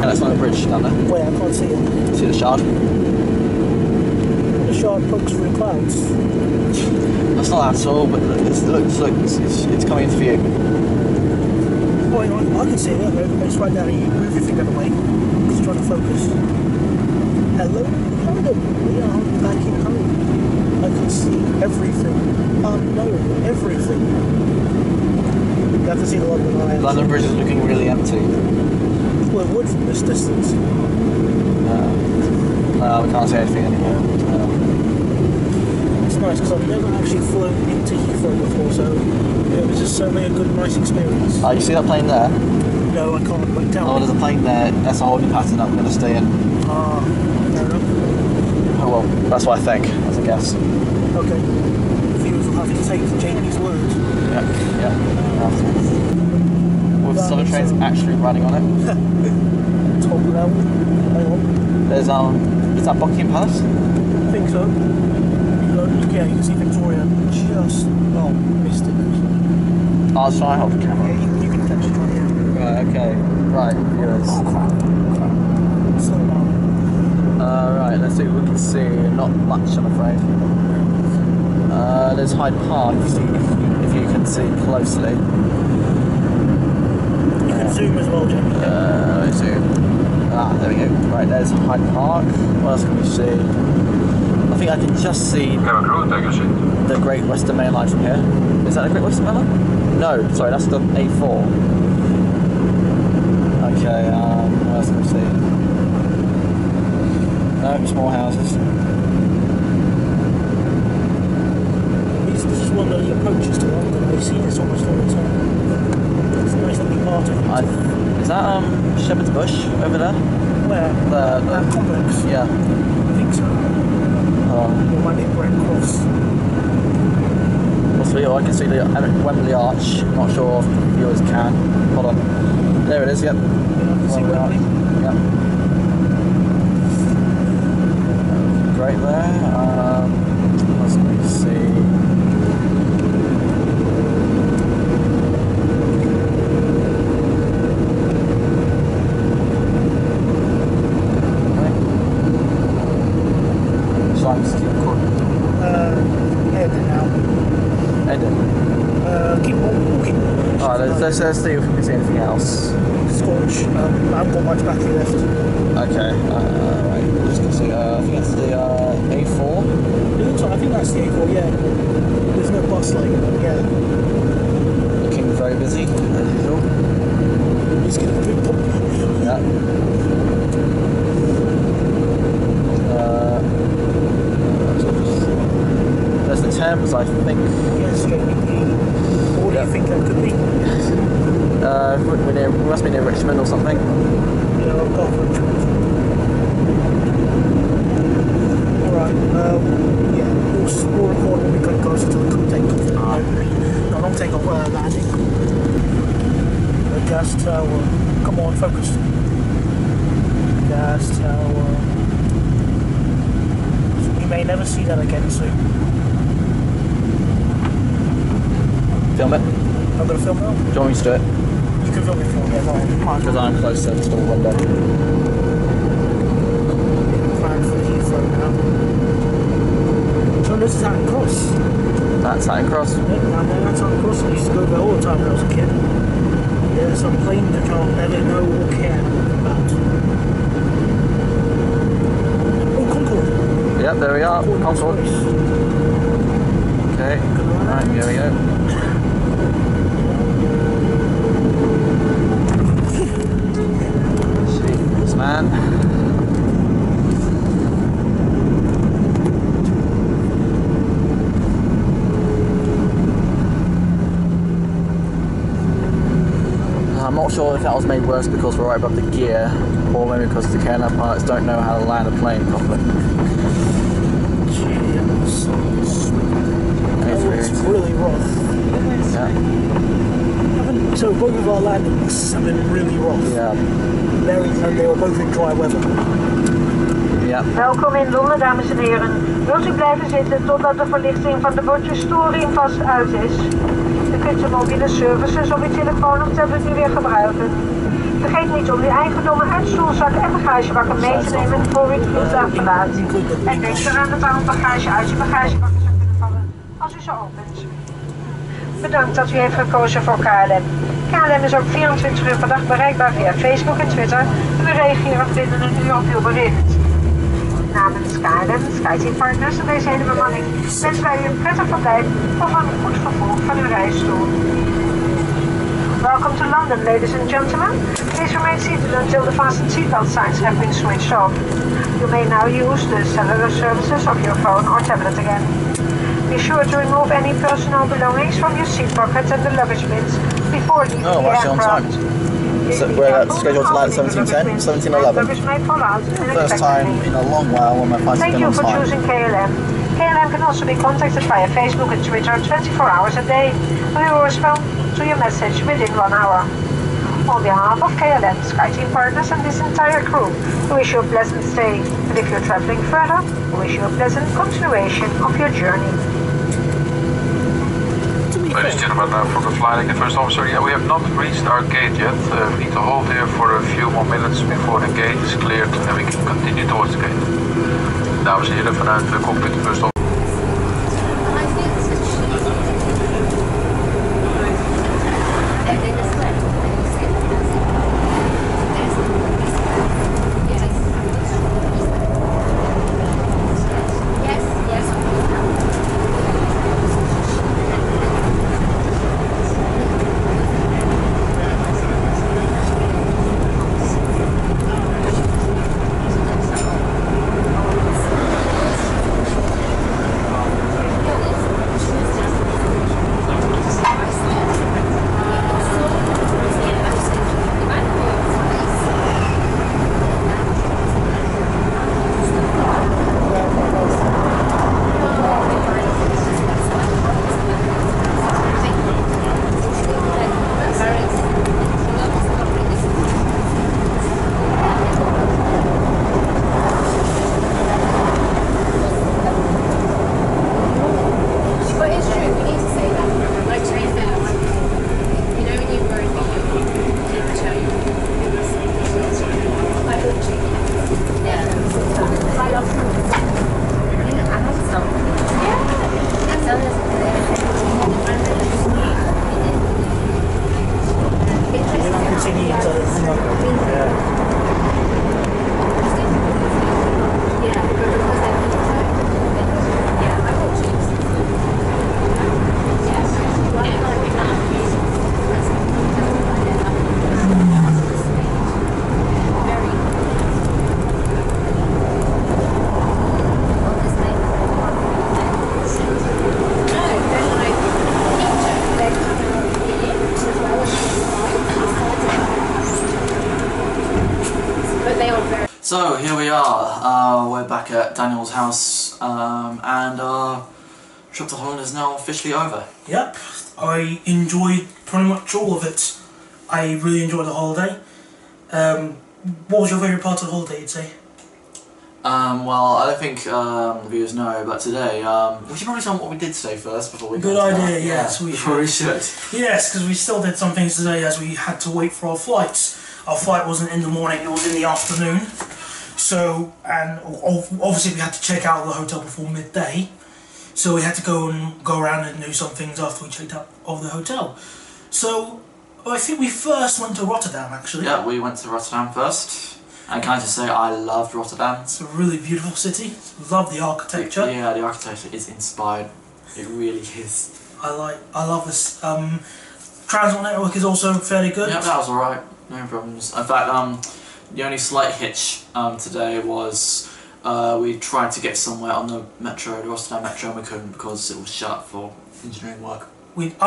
That's not a bridge down there. Wait, I can't see it. See the shard? The shard pokes through the clouds. That's not at all, but look, it's coming into view. Wait, I can see it. It's right there. You move your finger away because it's trying to focus. Hello, Holland. We are back in home. I can see everything. No, everything. You have to see the London Eye. London Bridge is looking really empty. Well, it would from this distance. No, we can't see anything anymore. It's nice because I've never actually flown into Heathrow before, so it was just certainly a good, nice experience. Oh, you see that plane there? No, I can't. Wait, tell Oh, me. there's a plane there. That's a holding pattern I'm going to stay in. Ah, fair enough. Oh well, that's what I think. That's a guess. Okay. Viewers will have to take Jamie's word. Yeah. With Southern Trains actually running on it. Top level. Hang on. There's is that Buckingham Palace? I think so. Yeah, you can see Victoria just, well, missed it. I'll try and hold the camera. Yeah, you can potentially try it. Right, okay. Right, viewers. Oh, crap. Slow down. Right, let's see what we can see. Not much, I'm afraid. There's Hyde Park, if you can see closely. You can zoom as well, Jim. Let's zoom. Ah, there we go. Right, there's Hyde Park. What else can we see? I think I can just see the Great Western Main Line from here. Is that the Great Western Main Line? No, sorry, that's the A4. Okay, what else can we see? No, small houses. This is one of the approaches to London. We see this almost all the time. It's nice to be part of it. Is that Shepherd's Bush over there? Where? The complex? Yeah. I think so. Or might be Brent Cross. Possibly, or I can see the Wembley Arch. Not sure if viewers can. Hold on. There it is, yep. Yeah, I can see Wembley. Yep. Great there. What else can we see? Let's see if we can see anything else. Scotch. I haven't got much battery left. Okay, right. Just gonna see. I think that's the A4. I think that's the A4. Yeah. There's no bus line. Yeah. Looking very busy as usual. It's getting a bit popular. Yeah. There's the Thames, I think. Yes, what do you think that could be? We must be near Richmond or something. Yeah, I've got Richmond. Alright, yeah, we'll record when we get closer to the takeoff. No, not takeoff, landing. The gas tower. Come on, focus. Gas tower. We may never see that again soon. Film it? I'm going to film it now? Do you want me to do it? You can film it for me, yeah, because I'm closer to the window. Plan for Heathrow now. So this is Hatton Cross. That's Hatton Cross? Yeah, that's Hatton Cross. I used to go there all the time when I was a kid. Yeah, some plane that I'll never know or care about. Oh, Concorde. Yep, there we are. Concorde. Okay, right, here we go. Man. I'm not sure if that was made worse because we're right above the gear, or maybe because the KLM pilots don't know how to land a plane properly. It's really rough. Yeah. So both of our landings have been really rough. Yeah. And they were both in dry weather. Ja. Welkom in Londen, dames en heren. Wilt u blijven zitten totdat de verlichting van de bordjes storing vast uit is? U kunt de mobiele services op uw telefoon of tablet nu weer gebruiken. Vergeet niet om uw eigendommen uit stoelzak en bagagebakken mee te nemen voor u het vliegtuig verlaat. En denk eraan dat er een bagage uit uw bagagebakken zou kunnen vallen als u ze opent. Bedankt dat u heeft gekozen voor KLM. KLM is ook 24 uur per dag bereikbaar via Facebook en Twitter en we reageren binnen een uur op uw bericht. Namens KLM, SkyTeam Partners en deze hele bemanning wensen wij u een prettig verblijf of een goed vervolg van uw reisstoel. Welcome to London, ladies and gentlemen. Please remain seated until the fasten seatbelt signs have been switched off. You may now use the cellular services of your phone or tablet again. Be sure to remove any personal belongings from your seat pockets and the luggage bins before leaving the aircraft. So we're scheduled to land at 17:10, 17:11. First time in a long while when my flight's been on time. Thank you for choosing KLM. KLM can also be contacted via Facebook and Twitter 24 hours a day. We will respond to your message within 1 hour. On behalf of KLM, SkyTeam partners and this entire crew, we wish you a pleasant stay. And if you're traveling further, we wish you a pleasant continuation of your journey. Ladies and gentlemen, for the flight deck first officer, we have not reached our gate yet. We need to hold here for a few more minutes before the gate is cleared and we can continue towards the gate. Dames en heren, vanuit de cockpit first officer. So here we are, we're back at Daniel's house, and our trip to Holland is now officially over. Yep, I enjoyed pretty much all of it. I really enjoyed the holiday. What was your favourite part of the holiday, you'd say? Well, I don't think the viewers know, but today, we should probably tell them what we did today first before we Good go idea, yes, we should. Yes, because we still did some things today as we had to wait for our flights. Our flight wasn't in the morning, it was in the afternoon. So, and obviously we had to check out of the hotel before midday. So we had to go around and do some things after we checked out of the hotel. So, I think we first went to Rotterdam, actually. Yeah, we went to Rotterdam first. And can I just say, I loved Rotterdam. It's a really beautiful city. Love the architecture. Yeah, the architecture is inspired. It really is. I love this. Transport network is also fairly good. Yeah, that was alright. No problems. In fact, the only slight hitch today was we tried to get somewhere on the metro, the Rotterdam metro, and we couldn't because it was shut for engineering work. That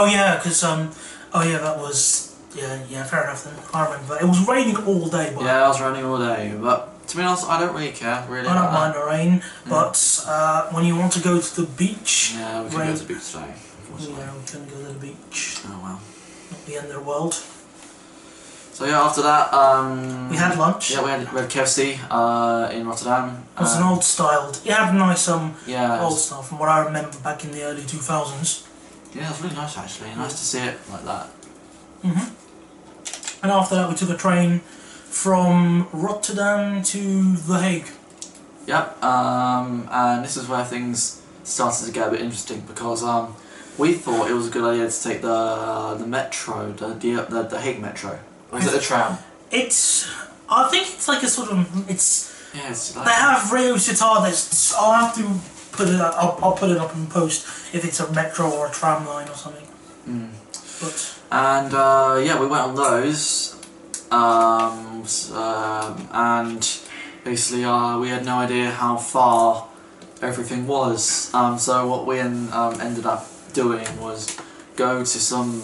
was fair enough then. I remember it was raining all day. But yeah, it was raining all day, but to be honest, I don't really care. Really, I don't mind the rain, but when you want to go to the beach, yeah, we can go to the beach today. Yeah, we couldn't go to the beach. Oh well. Not the end of the world. So yeah, after that, we had lunch. Yeah, we had KFC in Rotterdam. It was an old styled. It had a nice yeah, old style from what I remember back in the early 2000s. Yeah, it was really nice actually. Nice to see it like that. And after that, we took a train from Rotterdam to The Hague. Yep. And this is where things started to get a bit interesting because we thought it was a good idea to take the metro, the Hague metro. Or is it the tram? I think it's like a sort of, yeah, it's like they have Radio Sitar. I'll have to put it up, I'll put it up in post if it's a metro or a tram line or something. And yeah, we went on those, and basically we had no idea how far everything was. So what we ended up doing was go to some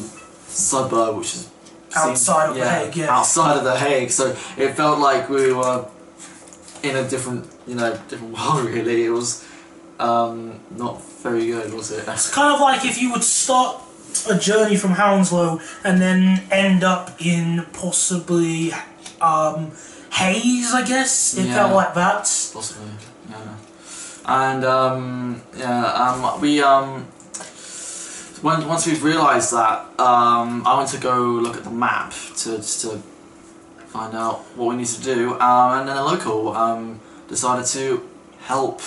suburb which is outside of The Hague, yeah. Outside of The Hague, so it felt like we were in a different world really. It was not very good, was it? It's kind of like if you would start a journey from Hounslow and then end up in possibly Hayes, I guess. It felt like that. Possibly, yeah. And we once we've realised that, I went to go look at the map to find out what we need to do, and then a local decided to help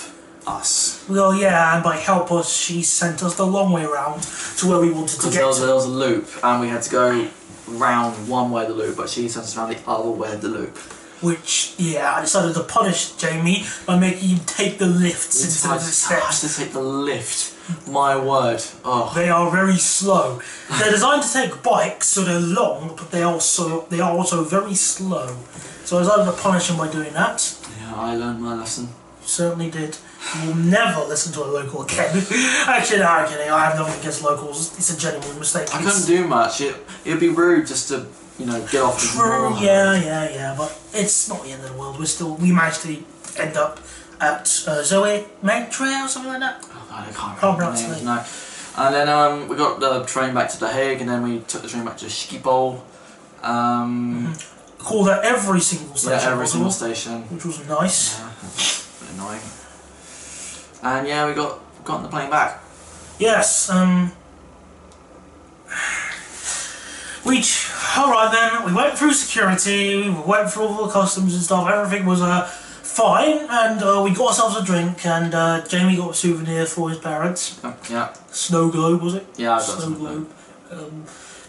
us. Well, yeah, and by help us, she sent us the long way around to where we wanted to get to. There was a loop, and we had to go round one way of the loop, but she sent us around the other way of the loop. Which, yeah, I decided to punish Jamie by making him take the lifts instead of the steps. To take the lift. My word. Oh. They are very slow. They're designed to take bikes, so they're long, but they are also very slow. So I decided to punish him by doing that. Yeah, I learned my lesson. You certainly did. You will never listen to a local again. Actually, no, I'm kidding. I have nothing against locals. It's a genuine mistake. I couldn't do much. It'd be rude just to, you know, get off the True, yeah, but it's not the end of the world. We managed to end up at Zoe Mentre or something like that. Oh God, I can't remember the names, no. And then we got the train back to The Hague, and then we took the train back to Schiphol. Called at every single station. Yeah, every single station. Which was nice. Yeah, a bit annoying. And yeah, we got on the plane back. Yes, alright then, we went through security, we went through all the customs and stuff, everything was fine, and we got ourselves a drink, and Jamie got a souvenir for his parents. Yeah. Snow globe, was it? Yeah, I got Snow globe.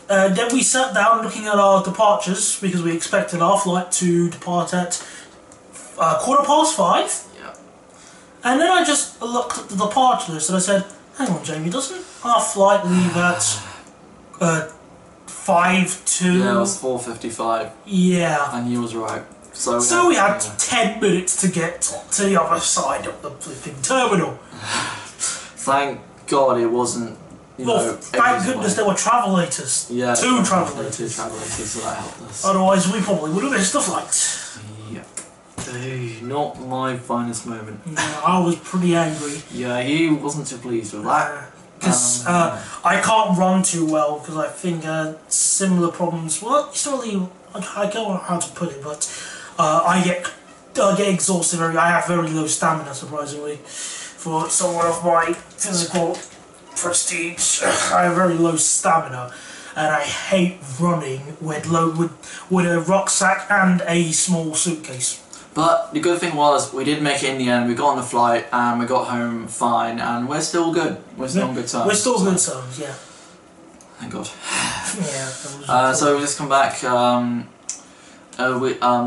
Then we sat down looking at our departures, because we expected our flight to depart at 5:15. Yeah. And then I just looked at the departure list and I said, hang on Jamie, doesn't our flight leave at 5 to... Yeah, it was 4:55. Yeah. And you was right. So we had 10 minutes to get to the other side of the flipping terminal. Thank God it wasn't, you know... Thank goodness there were travellators. Yeah. Two travellators. Two travellators, so that helped us. Otherwise we probably would have missed the flight. Yep. Not my finest moment. Yeah, I was pretty angry. Yeah, he wasn't too pleased with that. Because I can't run too well, because I think similar problems... Well, it's not really... I don't know how to put it, but I get exhausted I have very low stamina, surprisingly. For someone of my physical prestige, I have very low stamina. And I hate running with a rucksack and a small suitcase. But the good thing was, we did make it in the end. We got on the flight and we got home fine, and we're still good. We're still on good terms. We're still good terms, yeah. Thank God. Yeah. So we just come back. The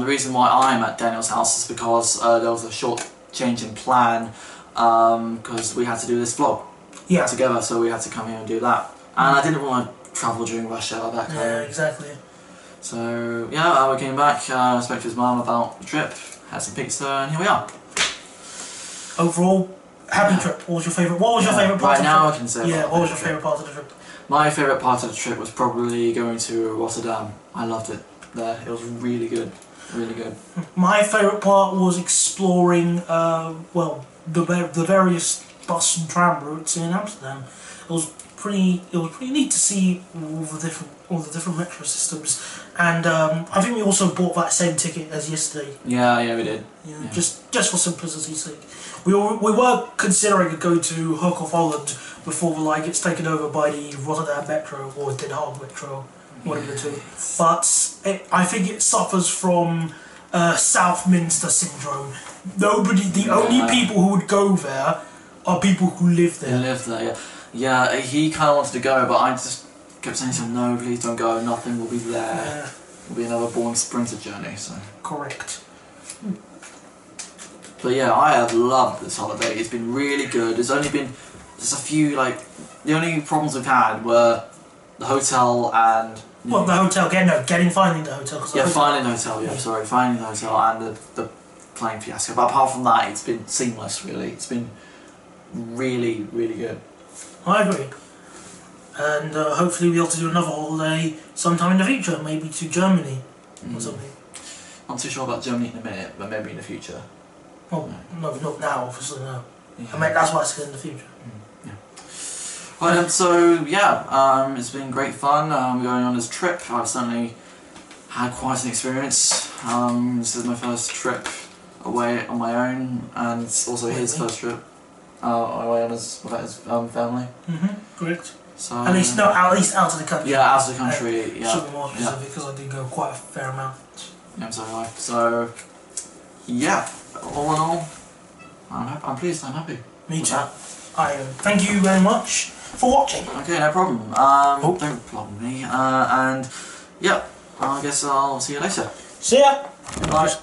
reason why I'm at Daniel's house is because there was a short change in plan, because we had to do this vlog together, so we had to come here and do that. And I didn't want to travel during rush hour back home. Yeah, exactly. So yeah, we came back, spoke to his mum about the trip, had some pizza, and here we are. Overall, happy trip. What was your favourite part Right of the trip? now I can say what was your favourite part of the trip? My favourite part of the trip was probably going to Rotterdam. I loved it there. It was really good. Really good. My favourite part was exploring, the various bus and tram routes in Amsterdam. It was pretty neat to see all the different metro systems, and I think we also bought that same ticket as yesterday. Yeah, we did. Yeah. Just for simplicity's sake. We were considering going to Hook of Holland before the line gets taken over by the Rotterdam Metro or Den Haag Metro, one of the two. But I think it suffers from Southminster syndrome. The only people who would go there are people who live there. Who live there, yeah. Yeah, he kind of wanted to go, but I just kept saying to him, no, please don't go, nothing will be there. Yeah. It'll be another boring sprinter journey, so... Correct. But yeah, I have loved this holiday. It's been really good. There's only been just a few, the only problems we've had were the hotel and... Well, the hotel, finding the hotel. Finding the hotel, finding the hotel and the plane fiasco. But apart from that, it's been seamless, really. It's been really, really good. I agree. And hopefully we'll be able to do another holiday sometime in the future, maybe to Germany or something. Not too sure about Germany in a minute, but maybe in the future. Oh, no, not now, obviously, no. Yeah. I mean, that's why I said in the future. Yeah. So yeah, it's been great fun going on this trip. I've certainly had quite an experience. This is my first trip away on my own, and it's also his first trip away on without his family. Correct. So at least out of the country. Yeah, out of the country. Yeah. Something more specific because I did go quite a fair amount. Yeah, so do I. So yeah, all in all, I'm pleased. I'm happy. Me too. Thank you very much for watching. Okay, no problem. Don't flog me. And yeah, I guess I'll see you later. See ya. Bye.